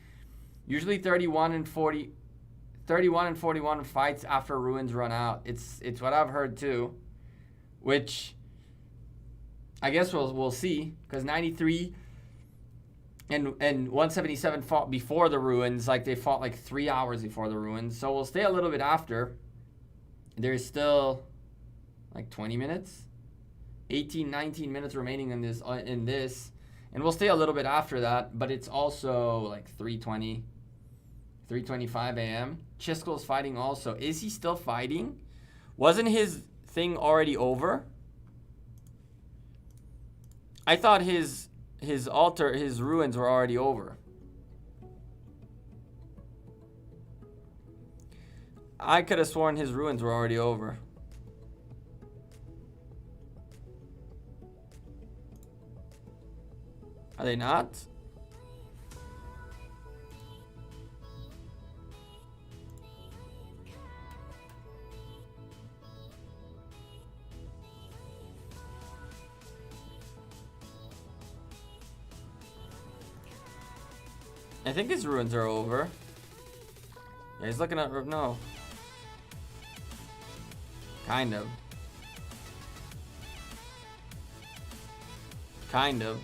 Usually 31 and 41 fights after ruins run out. It's what I've heard too, which I guess we'll see, because 93 and 177 fought before the ruins, they fought 3 hours before the ruins. So we'll stay a little bit after. There's still 20 minutes, 18, 19 minutes remaining in this, and we'll stay a little bit after that. But it's also 3:20, 3:25 a.m. Chisco's fighting also. Is he still fighting? Wasn't his thing already over? I thought his ruins were already over. I could have sworn his ruins were already over. Are they not? I think his ruins are over. Yeah, he's looking at... No. Kind of. Kind of.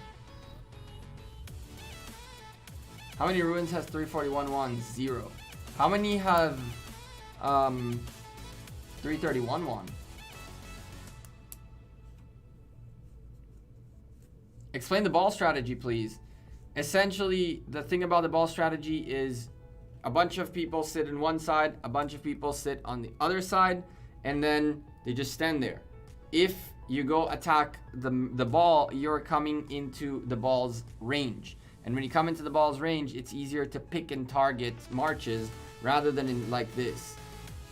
How many ruins has 341-1? 0. How many have 331-1? Explain the ball strategy, please. Essentially, the thing about the ball strategy is a bunch of people sit in one side, a bunch of people sit on the other side, and then they just stand there. If you go attack the ball, you're coming into the ball's range. And when you come into the ball's range, it's easier to pick and target marches rather than in like this.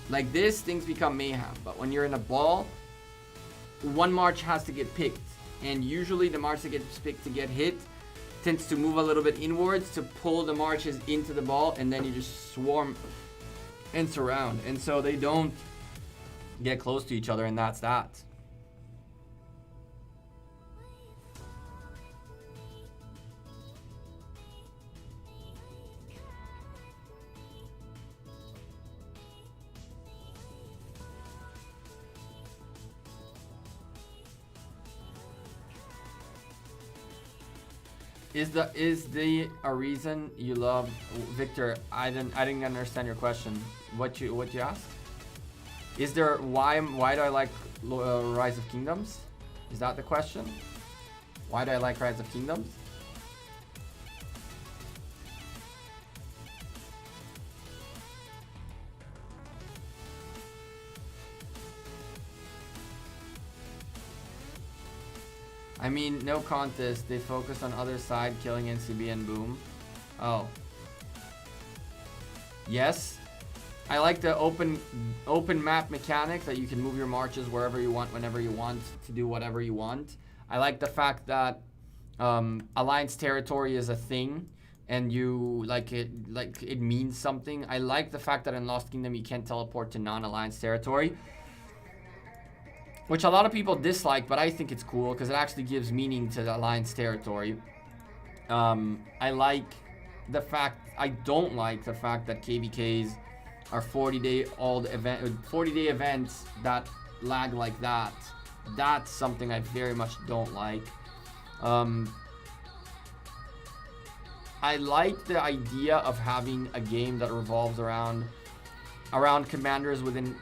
Like this, things become mayhem. But when you're in a ball, one march has to get picked. And usually the march that gets picked to get hit tends to move a little bit inwards to pull the marches into the ball, and then you just swarm and surround. And so they don't get close to each other, and that's that. Is the a reason you love Victor? I didn't understand your question. What you asked? Is there why do I like Rise of Kingdoms? Is that the question? Why do I like Rise of Kingdoms? I mean, no contest. They focus on other side, killing NCB and boom. Oh. Yes. I like the open map mechanic that you can move your marches wherever you want, whenever you want, to do whatever you want. I like the fact that Alliance territory is a thing, and you like it means something. I like the fact that in Lost Kingdom you can't teleport to non-Alliance territory, which a lot of people dislike, but I think it's cool because it actually gives meaning to the Alliance territory. I like the fact, I don't like the fact that KVKs are 40-day events that lag like that. That's something I very much don't like. I like the idea of having a game that revolves around commanders within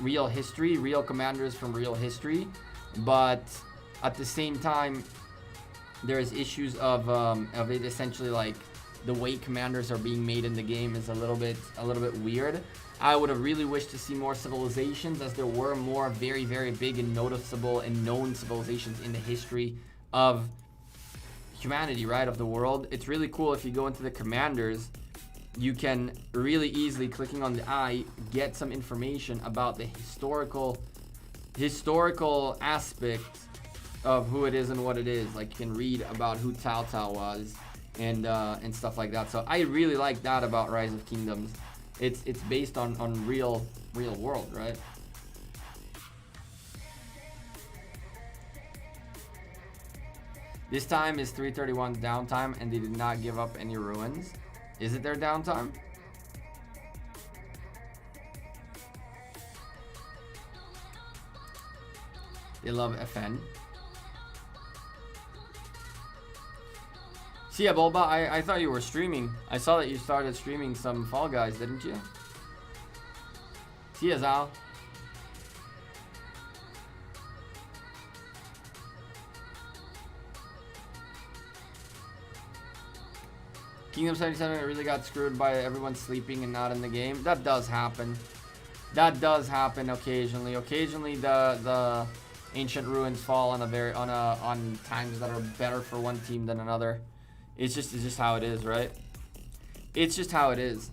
real history, real commanders from real history, but at the same time there's issues of it essentially like the way commanders are being made in the game is a little bit weird. I would have really wished to see more civilizations, as there were more very, very big and noticeable and known civilizations in the history of humanity, right, of the world. It's really cool if you go into the commanders, you can really easily, clicking on the eye, get some information about the historical aspect of who it is and what it is. Like, you can read about who Cao Cao was and stuff like that. So I really like that about Rise of Kingdoms. It's based on real world, right? This time is 331's downtime, and they did not give up any ruins. Is it their downtime? They love FN. See ya, Bulba. I thought you were streaming. I saw that you started streaming some Fall Guys, didn't you? See ya, Zal. Kingdom 77 really got screwed by everyone sleeping and not in the game. That does happen. That does happen occasionally. Occasionally the ancient ruins fall on on times that are better for one team than another. It's just how it is, right? It's just how it is.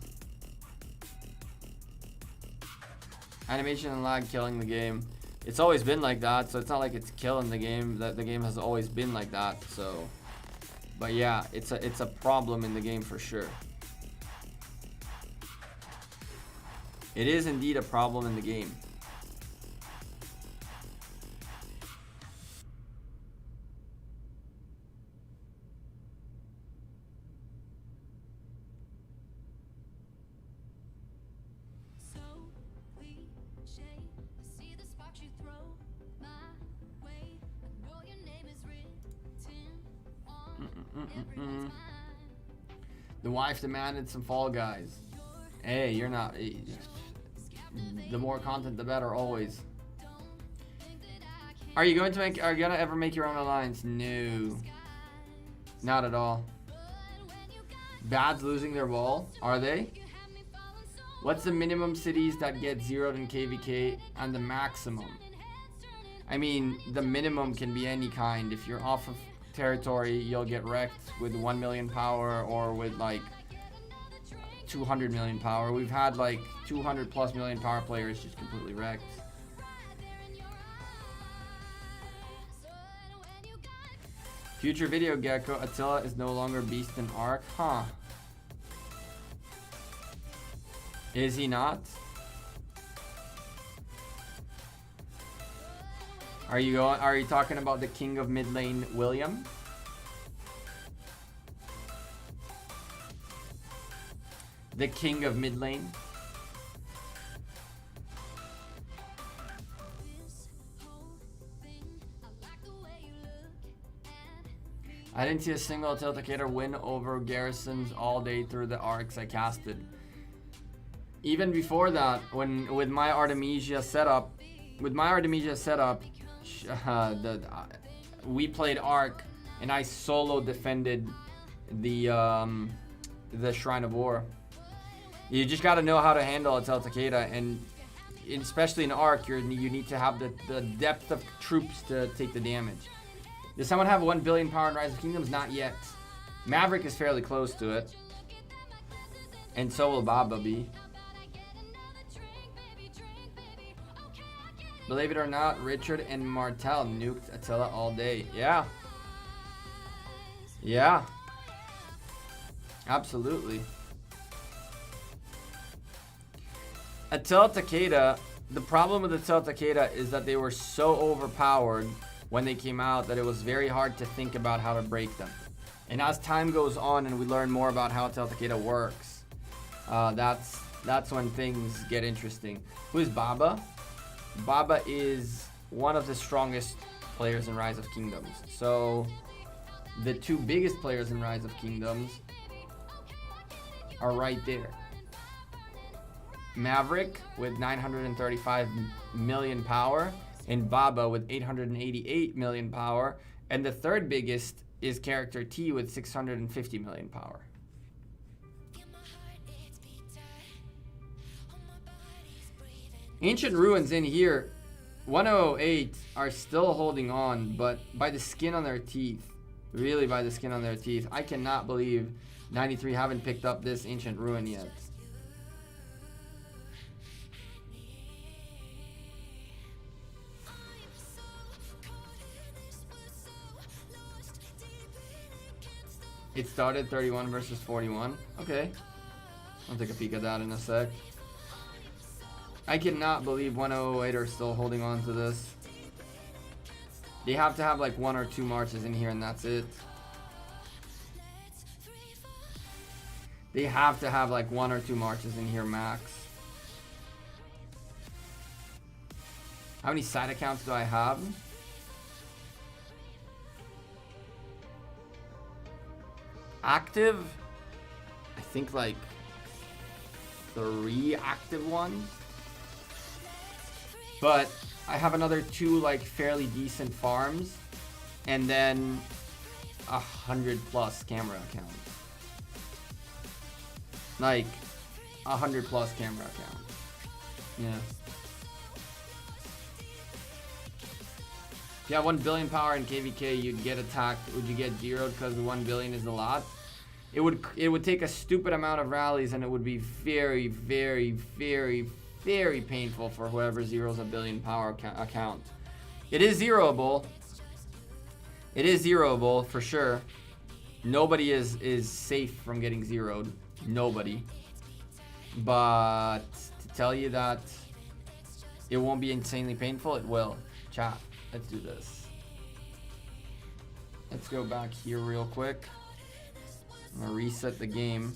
Animation and lag killing the game. It's always been like that, so it's not like it's killing the game. That the game has always been like that, so. But yeah, it's a problem in the game for sure. It is indeed a problem in the game. The wife demanded some Fall Guys. Hey, you're not. The more content, the better, always. Are you going to make? Are you gonna ever make your own alliance? No, not at all. Bad's losing their ball. Are they? What's the minimum cities that get zeroed in KVK and the maximum? I mean, the minimum can be any kind. If you're off of territory, you'll get wrecked with 1 million power or with like 200 million power. We've had like 200 plus million power players just completely wrecked. Future video Gecko, Attila is no longer beast in Arc. Huh. Is he not? Are you talking about the king of mid lane, William? The king of mid lane? I didn't see a single Tiltacator win over garrisons all day through the arcs I casted. Even before that, with my Artemisia setup, we played Arc, and I solo defended the Shrine of War. You just got to know how to handle a Tiltacata, and especially in Arc, you need to have the depth of troops to take the damage. Does someone have 1 billion power in Rise of Kingdoms? Not yet. Maverick is fairly close to it, and so will Baba be. Believe it or not, Richard and Martel nuked Attila all day. Yeah. Yeah. Absolutely. Attila Takeda, the problem with Attila Takeda is that they were so overpowered when they came out that it was very hard to think about how to break them. And as time goes on and we learn more about how Attila Takeda works, that's when things get interesting. Who is Baba? Baba is one of the strongest players in Rise of Kingdoms. So the two biggest players in Rise of Kingdoms are right there. Maverick with 935 million power and Baba with 888 million power. And the third biggest is character T with 650 million power. Ancient Ruins in here, 108 are still holding on, but by the skin on their teeth. Really by the skin on their teeth. I cannot believe 93 haven't picked up this Ancient Ruin yet. It started 31 versus 41. Okay. I'll take a peek at that in a sec. I cannot believe 108 are still holding on to this. They have to have like 1 or 2 marches in here and that's it. They have to have like 1 or 2 marches in here max. How many side accounts do I have? Active? I think like 3 active ones. But I have another 2 like fairly decent farms, and then 100 plus camera accounts. Like 100 plus camera accounts. Yeah. If you have 1 billion power in KVK, you'd get attacked. Would you get zeroed because the 1 billion is a lot? It would take a stupid amount of rallies, and it would be very, very, very, very painful for whoever zeroes a billion power account. It is zeroable. It is zeroable for sure. Nobody is safe from getting zeroed. Nobody. But to tell you that it won't be insanely painful, it will. Chat, let's do this. Let's go back here real quick. I'm gonna reset the game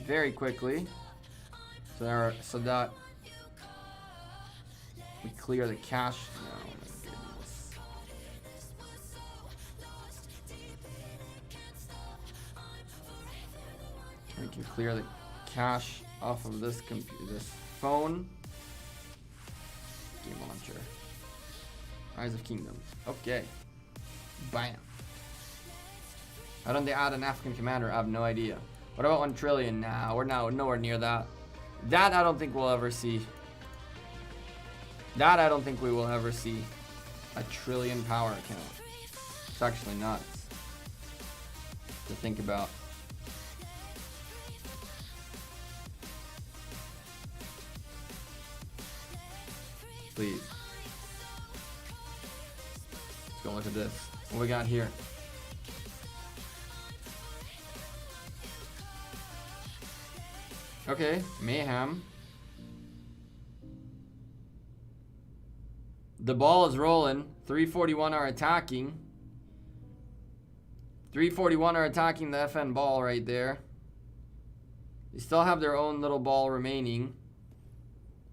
very quickly so that we clear the cache. Oh my goodness. we can clear the cache off of this this phone. Game launcher. Rise of Kingdoms. Okay. Bam. How don't they add an African commander? I have no idea. What about 1 trillion? Nah, we're nowhere near that. That I don't think we'll ever see. That I don't think we will ever see. A trillion power account. It's actually nuts to think about. Please. Let's go look at this. What we got here? Okay, Mayhem. The ball is rolling. 341 are attacking. 341 are attacking the FN ball right there. They still have their own little ball remaining.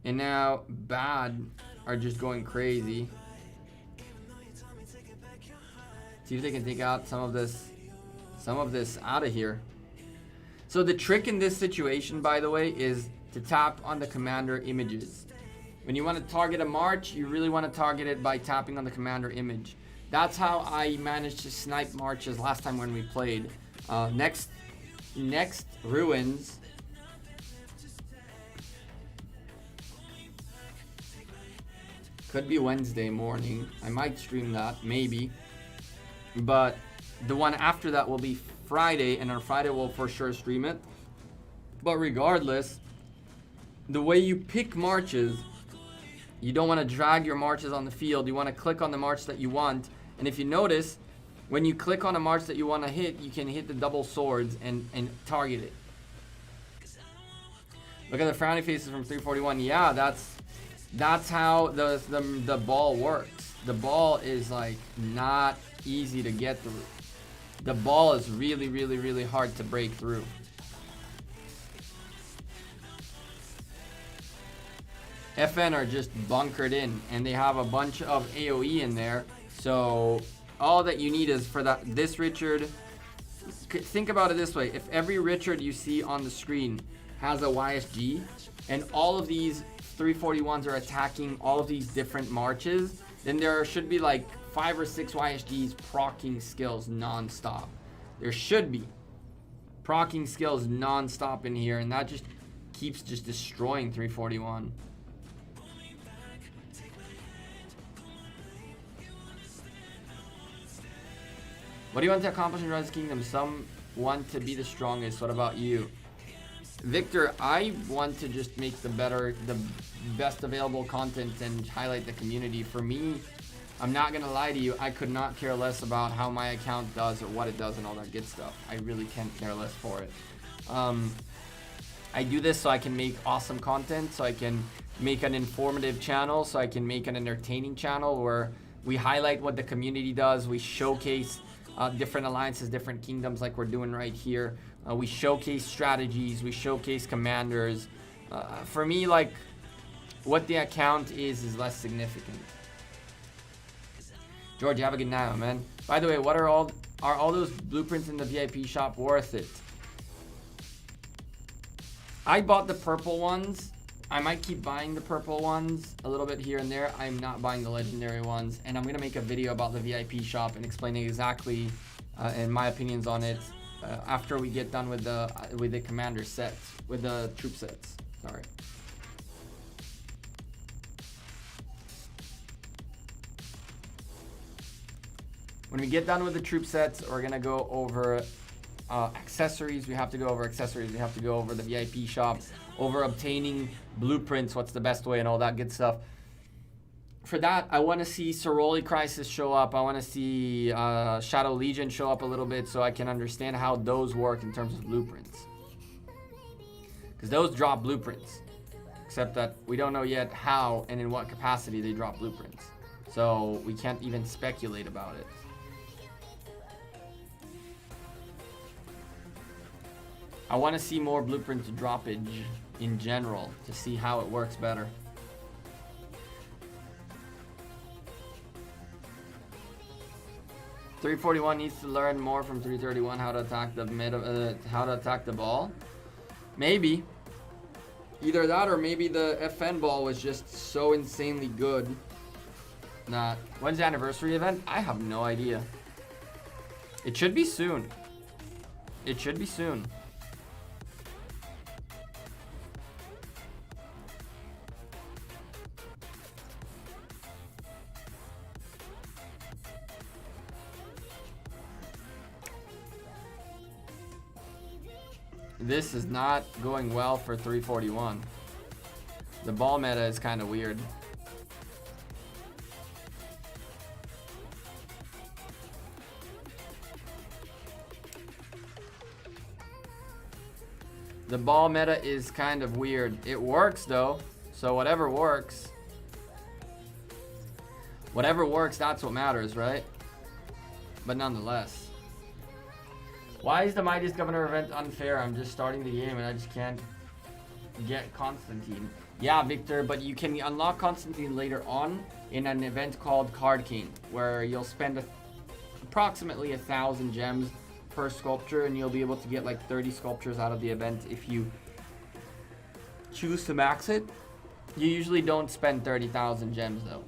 And now Bad are just going crazy. See if they can take out some of this out of here. So the trick in this situation, by the way, is to tap on the commander images. When you want to target a march, you really want to target it by tapping on the commander image. That's how I managed to snipe marches last time when we played. Next Ruins. Could be Wednesday morning. I might stream that, maybe. But the one after that will be Friday, and on Friday we'll for sure stream it. But regardless, the way you pick marches, you don't want to drag your marches on the field. You want to click on the march that you want. And if you notice, when you click on a march that you want to hit, you can hit the double swords and target it. Look at the frowny faces from 341. Yeah, that's how the ball works. The ball is like not easy to get through. The ball is really, really, really hard to break through. FN are just bunkered in, and they have a bunch of AoE in there. So all that you need is for this Richard. Think about it this way: if every Richard you see on the screen has a YSG, and all of these 341s are attacking all of these different marches, then there should be like 5 or 6 YSGs proccing skills non-stop. There should be proccing skills non-stop in here, and that just keeps just destroying 341. What do you want to accomplish in Rise of Kingdom? Some want to be the strongest. What about you? Victor, I want to just make the best available content and highlight the community. For me, I'm not gonna lie to you, I could not care less about how my account does or what it does and all that good stuff. I really can't care less for it. I do this so I can make awesome content, so I can make an informative channel, so I can make an entertaining channel where we highlight what the community does, we showcase different alliances, different kingdoms like we're doing right here. We showcase strategies, we showcase commanders. For me, like, what the account is less significant. George, you have a good night, man. By the way, what are all those blueprints in the VIP shop worth it? I bought the purple ones. I might keep buying the purple ones a little bit here and there. I'm not buying the legendary ones, and I'm gonna make a video about the VIP shop and explaining exactly and my opinions on it after we get done with the commander sets, with the troop sets. Sorry. When we get done with the troop sets, we're gonna go over accessories. We have to go over accessories. We have to go over the VIP shop, over obtaining blueprints, what's the best way, and all that good stuff. For that, I want to see Soroli Crisis show up. I want to see Shadow Legion show up a little bit so I can understand how those work in terms of blueprints. Because those drop blueprints. Except that we don't know yet how and in what capacity they drop blueprints. So we can't even speculate about it. I want to see more blueprint droppage in general to see how it works better. .341 needs to learn more from 331 how to attack the how to attack the ball. Maybe. Either that or maybe the FN ball was just so insanely good. Nah. When's the anniversary event? I have no idea. It should be soon. It should be soon. This is not going well for 341. The ball meta is kind of weird. The ball meta is kind of weird. It works though, so whatever works. Whatever works, that's what matters, right? But nonetheless. Why is the Mightiest Governor event unfair? I'm just starting the game and I just can't get Constantine. Yeah, Victor, but you can unlock Constantine later on in an event called Card King, where you'll spend approximately 1,000 gems per sculpture, and you'll be able to get like 30 sculptures out of the event if you choose to max it. You usually don't spend 30,000 gems though.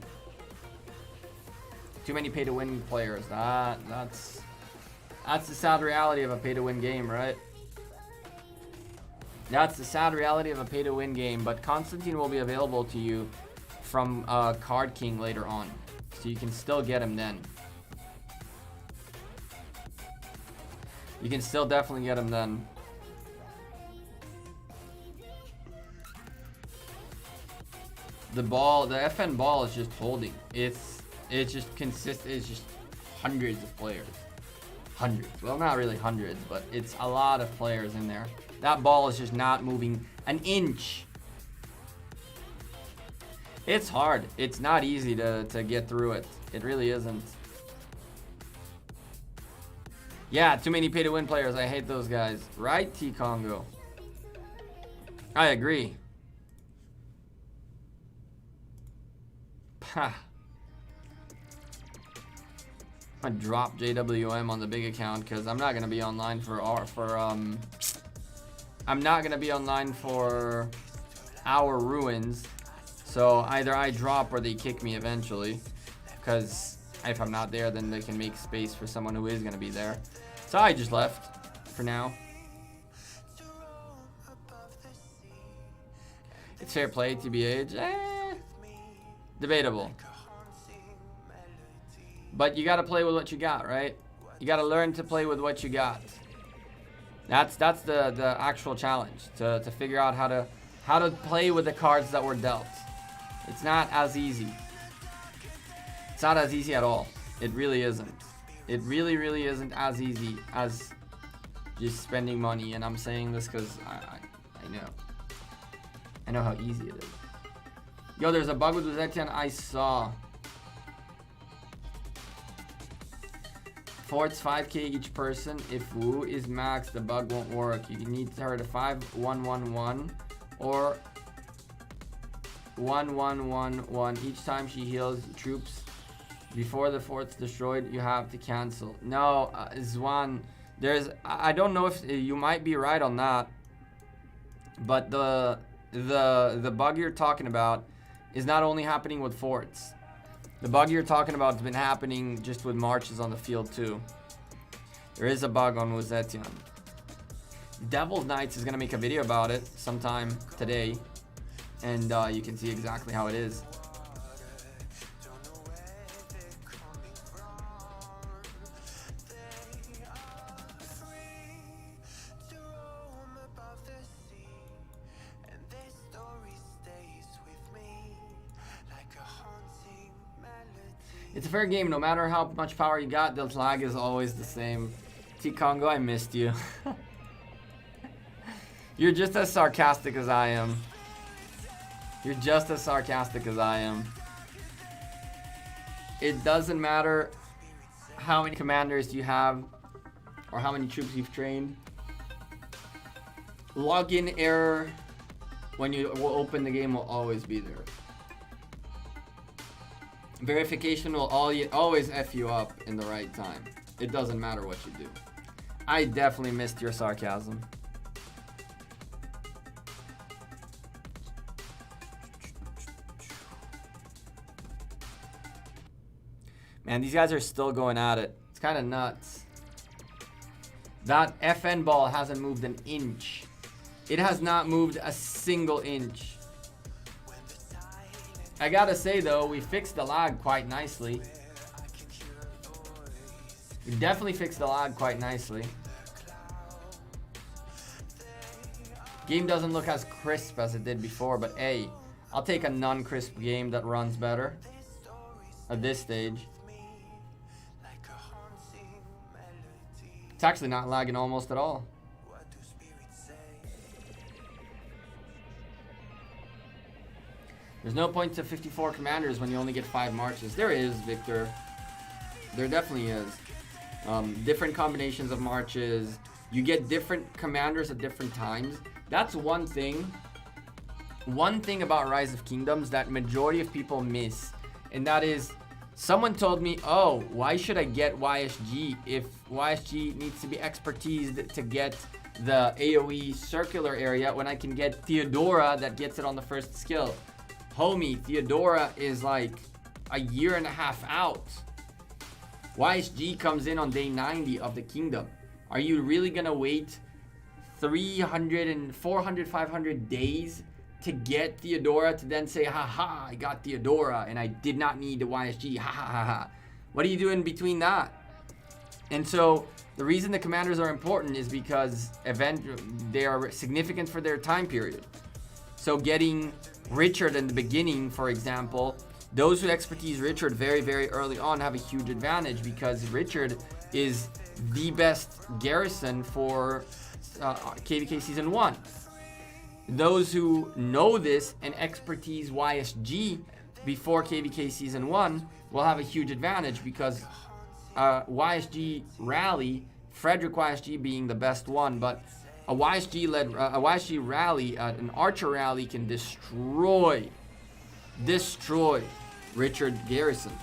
Too many pay-to-win players. That's the sad reality of a pay-to-win game, right? That's the sad reality of a pay-to-win game, but Constantine will be available to you from Card King later on. So you can still get him then. You can still definitely get him then. The FN ball is just holding. It's just it's just hundreds of players. Hundreds. Well, not really hundreds, but it's a lot of players in there. That ball is just not moving an inch. It's hard. It's not easy to get through it. It really isn't. Yeah, too many pay-to-win players. I hate those guys. Right, T-Congo? I agree. Ha. I drop JWM on the big account because I'm not gonna be online I'm not gonna be online for our ruins. So either I drop or they kick me eventually, because if I'm not there, then they can make space for someone who is gonna be there. So I just left for now. It's fair play, TBH. Debatable. But you gotta play with what you got, right? You gotta learn to play with what you got. That's the actual challenge, to figure out how to play with the cards that were dealt. It's not as easy. It's not as easy at all. It really isn't. It really isn't as easy as just spending money. And I'm saying this because I know. I know how easy it is. Yo, there's a bug with Zettian I saw. Forts 5k each person. If Wu is max, the bug won't work. You need her to 5-1-1-1 or 1-1-1-1 each time she heals troops. Before the fort's destroyed, you have to cancel. No, Zwan, I don't know if you might be right on that, but the bug you're talking about is not only happening with forts. The bug you're talking about has been happening just with marches on the field too. There is a bug on Wuzetian. Devil's Knights is gonna make a video about it sometime today, and you can see exactly how it is. It's a fair game, no matter how much power you got, the lag is always the same. T-Congo, I missed you. You're just as sarcastic as I am. You're just as sarcastic as I am. It doesn't matter how many commanders you have or how many troops you've trained. Login error when you will open the game will always be there. Verification will always F you up in the right time. It doesn't matter what you do. I definitely missed your sarcasm. And these guys are still going at it. It's kind of nuts. That FN ball hasn't moved an inch. It has not moved a single inch. I gotta say though, we fixed the lag quite nicely. We definitely fixed the lag quite nicely. Game doesn't look as crisp as it did before, but hey, I'll take a non-crisp game that runs better at this stage. It's actually not lagging almost at all. There's no point to 54 commanders when you only get 5 marches. There is, Victor. There definitely is. Different combinations of marches. You get different commanders at different times. That's one thing. One thing about Rise of Kingdoms that majority of people miss. And that is, someone told me, oh, why should I get YSG if YSG needs to be expertised to get the AoE circular area when I can get Theodora that gets it on the first skill? Homie, Theodora is like a year and a half out. YSG comes in on day 90 of the kingdom. Are you really gonna wait 300 and 400, 500 days to get Theodora to then say, haha, I got Theodora and I did not need the YSG, ha ha ha ha. What do you do in between that? And so the reason the commanders are important is because they are significant for their time period. So getting Richard in the beginning, for example, those who expertise Richard very, very early on have a huge advantage because Richard is the best garrison for KVK Season 1. Those who know this and expertise YSG before KVK Season 1 will have a huge advantage because YSG rally, Frederick YSG being the best one, but a YSG rally, an archer rally can destroy Richard garrisons.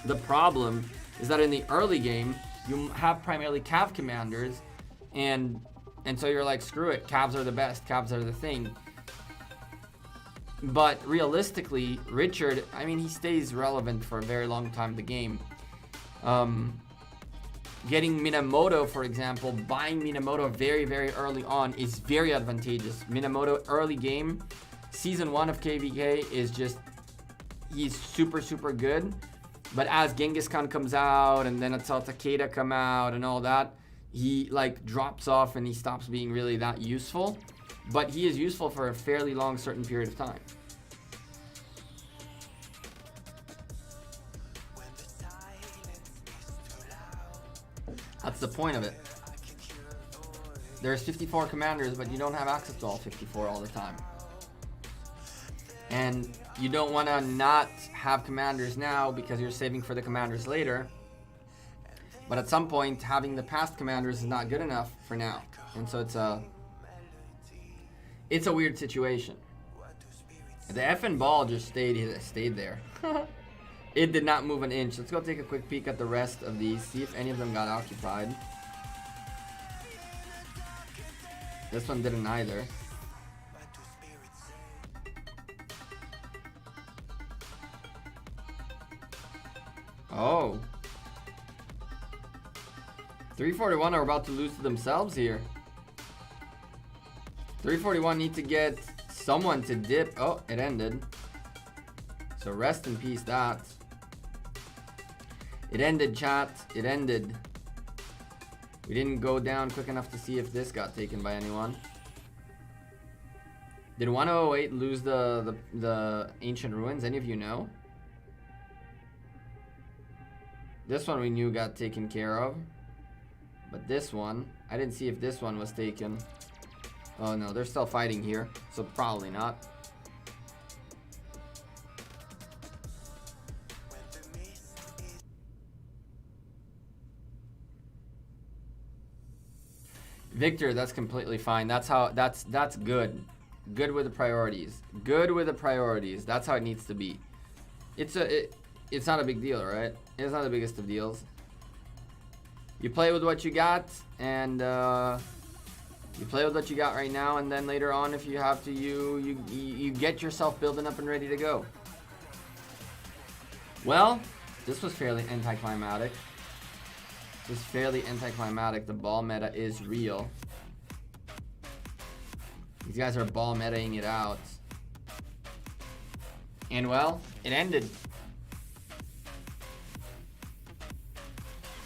The problem is that in the early game, you have primarily cav commanders, and so you're like, screw it, cavs are the best, cavs are the thing. But realistically, Richard, I mean, he stays relevant for a very long time in the game. Getting Minamoto, for example, buying Minamoto very, very early on is very advantageous. Minamoto early game, Season 1 of KVK is just, he's super, super good. But as Genghis Khan comes out and then it's Takeda come out and all that, he like drops off and he stops being really that useful. But he is useful for a fairly long certain period of time. That's the point of it. There's 54 commanders, but you don't have access to all 54 all the time. And you don't want to not have commanders now because you're saving for the commanders later. But at some point, having the past commanders is not good enough for now. And so it's a weird situation. The effing ball just stayed there. It did not move an inch. Let's go take a quick peek at the rest of these, see if any of them got occupied. This one didn't either. Oh. 341 are about to lose to themselves here. 341 need to get someone to dip. Oh, it ended. So rest in peace, that. It ended, chat. It ended. We didn't go down quick enough to see if this got taken by anyone. Did 1008 lose the ancient ruins? Any of you know? This one we knew got taken care of. But this one, I didn't see if this one was taken. Oh no, they're still fighting here. So probably not. Victor, that's completely fine. That's good. Good with the priorities. Good with the priorities. That's how it needs to be. It's not a big deal, right? It's not the biggest of deals. You play with what you got, and you play with what you got right now, and then later on, if you have to, you get yourself building up and ready to go. Well, This was fairly anticlimactic. This is fairly anticlimactic. The ball meta is real. These guys are ball metaing it out. And well, it ended.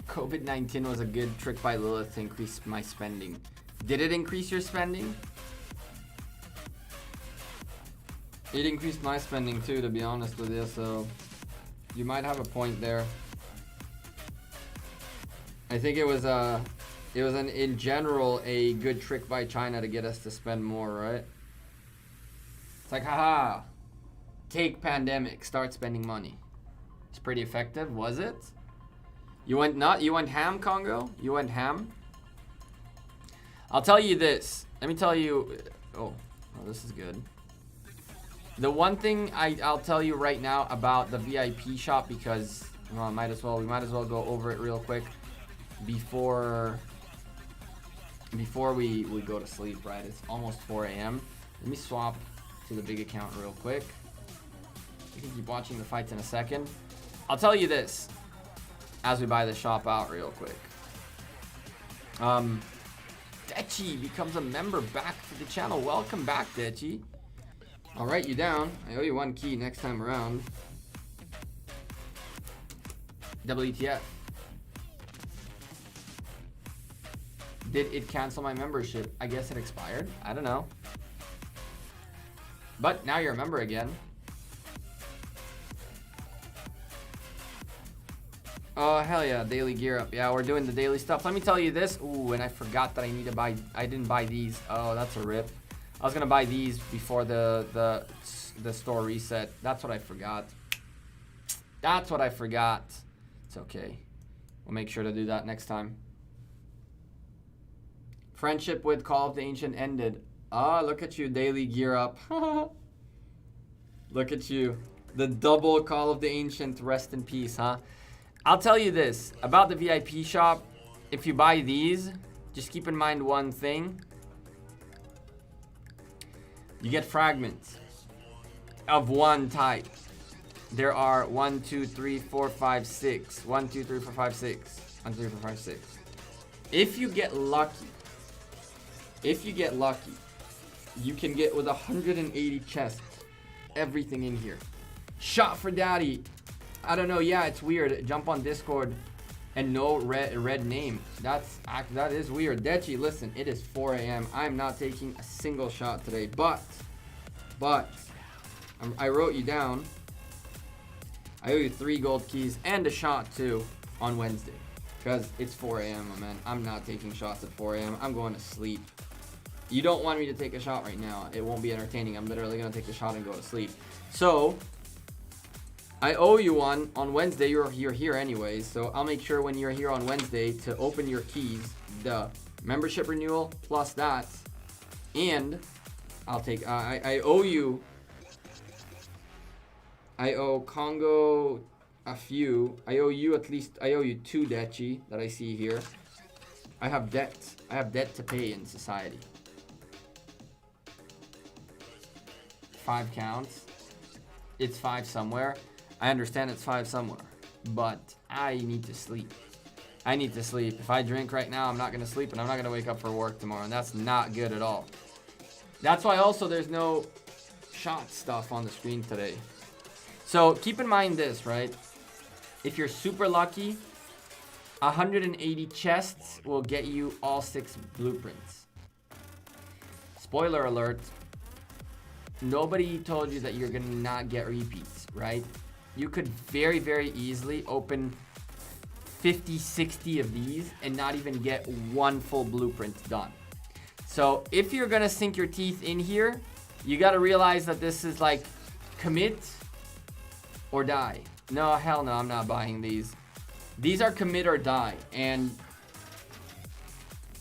COVID-19 was a good trick by Lilith to increase my spending. Did it increase your spending? It increased my spending too, to be honest with you, so you might have a point there. I think it was in general a good trick by China to get us to spend more, right? It's like, haha, take pandemic, start spending money. It's pretty effective, was it? You went ham, Congo? You went ham? I'll tell you this. Let me tell you. Oh, this is good. The one thing I'll tell you right now about the VIP shop, because well, we might as well go over it real quick before we go to sleep, right? It's almost 4 a.m. Let me swap to the big account real quick. You can keep watching the fights in a second. I'll tell you this as we buy the shop out real quick. Dechi becomes a member back to the channel. Welcome back, Dechi. I'll write you down. I owe you 1 key next time around. WTF. Did it cancel my membership? I guess it expired. I don't know. But now you're a member again. Oh, hell yeah. Daily gear up. Yeah, we're doing the daily stuff. Let me tell you this. Ooh, and I forgot that I need to buy. I didn't buy these. Oh, that's a rip. I was going to buy these before the store reset. That's what I forgot. That's what I forgot. It's okay. We'll make sure to do that next time. Friendship with Call of the Ancient ended. Ah, look at you, daily gear up. Look at you. The double Call of the Ancient, rest in peace, huh? I'll tell you this about the VIP shop. If you buy these, just keep in mind one thing. You get fragments of one type. There are 1, 2, 3, 4, 5, 6. 1, 2, 3, 4, 5, 6. 1, 2, 3, 4, 5, 6. If you get lucky, you can get with 180 chests everything in here. Shot for daddy. I don't know. Yeah, it's weird. Jump on Discord and no red name. That is weird. Dechi, listen, it is 4 a.m. I'm not taking a single shot today, but I wrote you down. I owe you 3 gold keys and a shot too on Wednesday because it's 4 a.m. my man. I'm not taking shots at 4 a.m. I'm going to sleep. You don't want me to take a shot right now. It won't be entertaining. I'm literally going to take a shot and go to sleep. So I owe you one on Wednesday. You're here anyways, so I'll make sure when you're here on Wednesday to open your keys, the membership renewal plus that, and I'll take. I owe you. I owe Congo a few. I owe you at least. I owe you 2 Dechi that I see here. I have debt. I have debt to pay in society. 5 counts. It's 5 somewhere. I understand it's 5 somewhere, but I need to sleep. I need to sleep. If I drink right now, I'm not going to sleep, and I'm not going to wake up for work tomorrow, and that's not good at all. That's why also there's no shot stuff on the screen today. So keep in mind this, right? If you're super lucky, 180 chests will get you all 6 blueprints. Spoiler alert. Nobody told you that you're going to not get repeats, right? You could very, very easily open 50, 60 of these and not even get 1 full blueprint done. So if you're going to sink your teeth in here, you got to realize that this is like commit or die. No, hell no, I'm not buying these. These are commit or die. And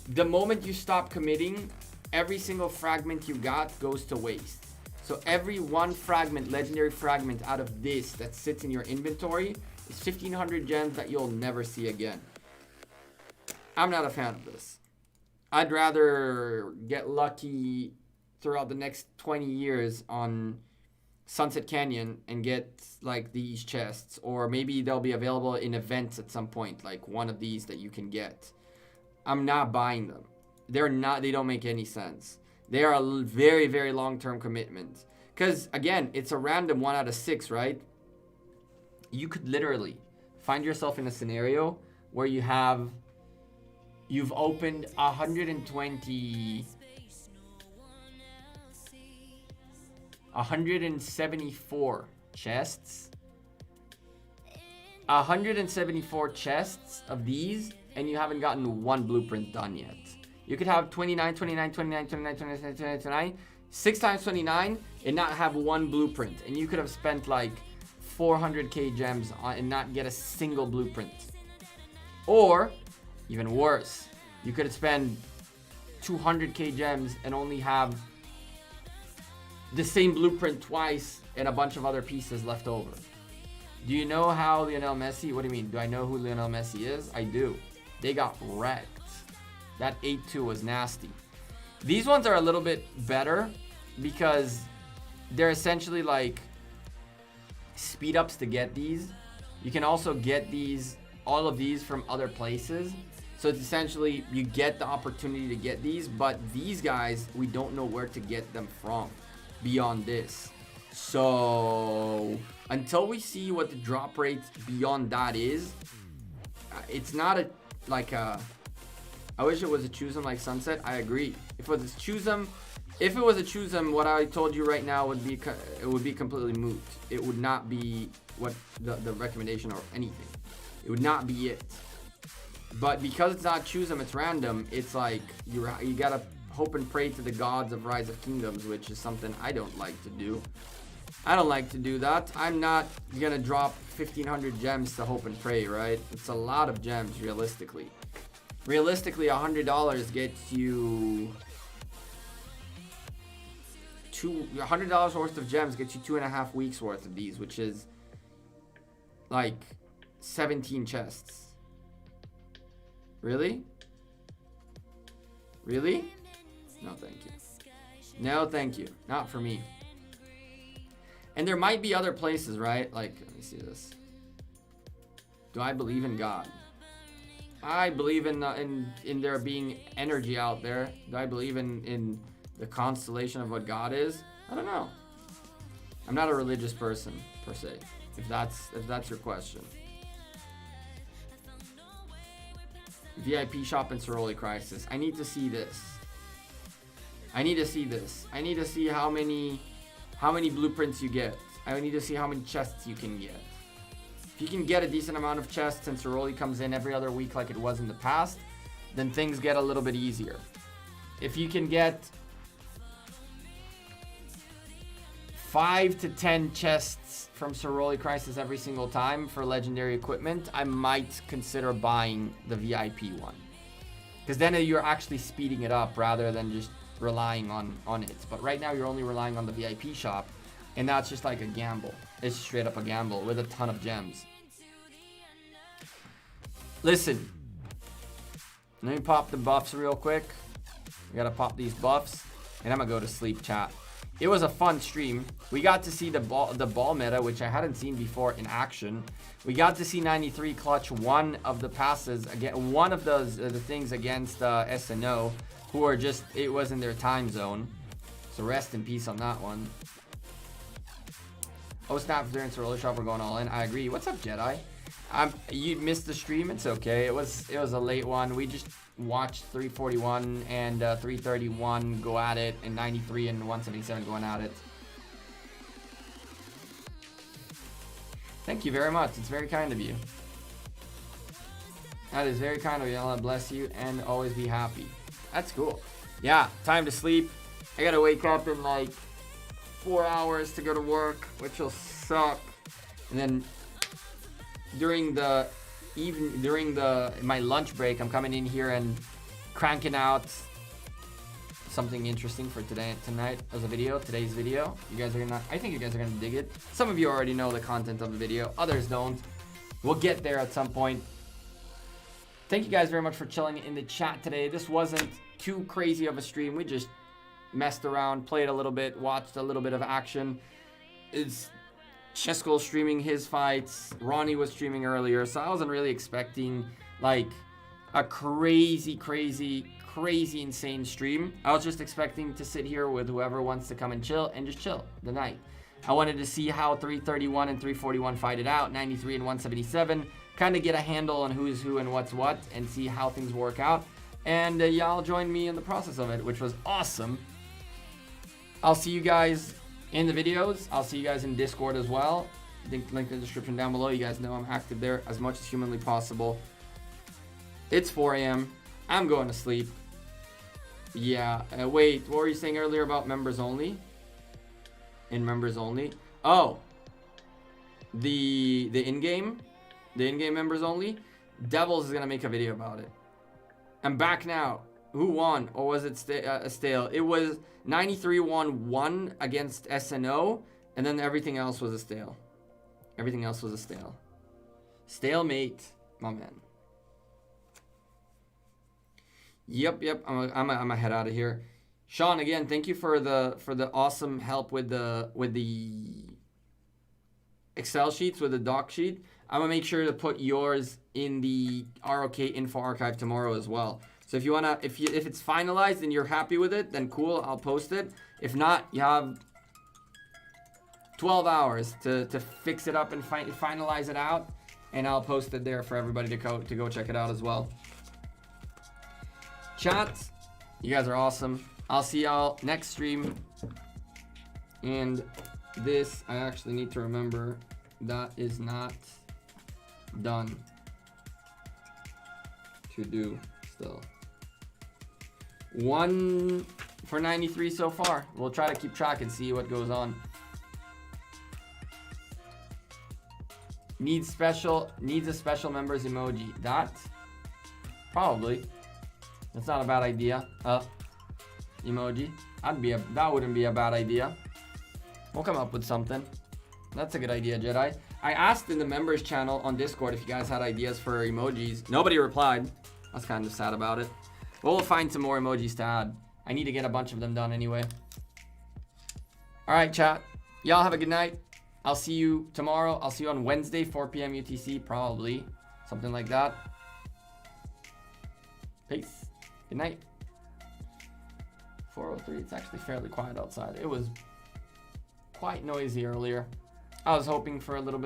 the moment you stop committing, every single fragment you got goes to waste. So every 1 fragment, legendary fragment out of this that sits in your inventory is 1,500 gems that you'll never see again. I'm not a fan of this. I'd rather get lucky throughout the next 20 years on Sunset Canyon and get like these chests, or maybe they'll be available in events at some point, like one of these that you can get. I'm not buying them. They don't make any sense. They are a very, very long-term commitment. Because, again, it's a random 1 out of 6, right? You could literally find yourself in a scenario where you've opened 174 chests. 174 chests of these, and you haven't gotten one blueprint done yet. You could have 29, 29, 29, 29, 29, 29, 29, 6 times 29, and not have one blueprint. And you could have spent like 400k gems on and not get a single blueprint. Or, even worse, you could spend 200k gems and only have the same blueprint twice and a bunch of other pieces left over. Do you know how Lionel Messi, what do you mean? Do I know who Lionel Messi is? I do. They got wrecked. That 8-2 was nasty. These ones are a little bit better because they're essentially like speed ups to get these. You can also get these, all of these from other places. So it's essentially you get the opportunity to get these, but these guys, we don't know where to get them from beyond this. So until we see what the drop rate beyond that is, it's not I wish it was a choose 'em like Sunset. I agree. If it was a choose 'em, what I told you right now would be completely moot. It would not be what the recommendation or anything. It would not be it. But because it's not choose 'em, it's random. It's like you gotta hope and pray to the gods of Rise of Kingdoms, which is something I don't like to do. I don't like to do that. I'm not gonna drop 1,500 gems to hope and pray, right? It's a lot of gems, realistically. Realistically, $100 gets you $100 worth of gems gets you 2.5 weeks worth of these, which is like 17 chests. Really? Really? No, thank you. No, thank you. Not for me. And there might be other places, right? Like, let me see this. Do I believe in God? I believe in there being energy out there. Do I believe in the constellation of what God is? I don't know. I'm not a religious person per se, if that's your question. VIP shop in Soroli Crisis. I need to see this. I need to see this. I need to see how many blueprints you get. I need to see how many chests you can get. If you can get a decent amount of chests and Soroli comes in every other week like it was in the past, then things get a little bit easier. If you can get 5 to 10 chests from Soroli Crisis every single time for legendary equipment, I might consider buying the VIP one. Because then you're actually speeding it up rather than just relying on it. But right now you're only relying on the VIP shop, and that's just like a gamble. It's straight up a gamble with a ton of gems. Listen, let me pop the buffs real quick. We gotta pop these buffs, and I'm gonna go to sleep, chat. It was a fun stream. We got to see the ball meta, which I hadn't seen before in action. We got to see 93 clutch one of the passes again, one of those the things against SNO, who are just, it wasn't their time zone. So rest in peace on that one. Oh snap! During Soroli shop, we're going all in. I agree. What's up, Jedi? You missed the stream. It's okay. It was a late one. We just watched 341 and 331 go at it, and 93 and 177 going at it. Thank you very much. It's very kind of you. That is very kind of you. Allah bless you and always be happy. That's cool. Yeah, time to sleep. I gotta wake up in like 4 hours to go to work, which will suck. And then during my lunch break, I'm coming in here and cranking out something interesting for tonight as a video. Today's video. I think you guys are gonna dig it. Some of you already know the content of the video, others don't. We'll get there at some point. Thank you guys very much for chilling in the chat today. This wasn't too crazy of a stream. We just messed around, played a little bit, watched a little bit of action. It's Chesko streaming his fights. Ronnie was streaming earlier, so I wasn't really expecting like a crazy insane stream. I was just expecting to sit here with whoever wants to come and chill and just chill the night. I wanted to see how 331 and 341 fight it out, 93 and 177, kind of get a handle on who's who and what's what, and see how things work out. And y'all joined me in the process of it, which was awesome. I'll see you guys in the videos. I'll see you guys in Discord as well. Link in the description down below. You guys know I'm active there as much as humanly possible. It's 4 a.m. I'm going to sleep. Yeah. Wait, what were you saying earlier about members only? In members only? Oh. The in-game members only. Devils is going to make a video about it. I'm back now. Who won? Or was it a stale? It was 93 won 1 against SNO, and then everything else was a stale. Everything else was a stale. Stalemate, my man. Yep. I'm gonna head out of here. Sean, again, thank you for the awesome help with the Excel sheets, with the doc sheet. I'm gonna make sure to put yours in the ROK info archive tomorrow as well. So if you wanna, if it's finalized and you're happy with it, then cool, I'll post it. If not, you have 12 hours to fix it up and finalize it out, and I'll post it there for everybody to go check it out as well. Chat, you guys are awesome. I'll see y'all next stream. And this, I actually need to remember, that is not done to do still. 1 for 93 so far. We'll try to keep track and see what goes on. Needs a special members emoji. That probably. That's not a bad idea. Emoji. That wouldn't be a bad idea. We'll come up with something. That's a good idea, Jedi. I asked in the members channel on Discord if you guys had ideas for emojis. Nobody replied. I was kind of sad about it. But we'll find some more emojis to add. I need to get a bunch of them done anyway. Alright, chat. Y'all have a good night. I'll see you tomorrow. I'll see you on Wednesday, 4 p.m. UTC, probably. Something like that. Peace. Good night. 4:03. It's actually fairly quiet outside. It was quite noisy earlier. I was hoping for a little bit of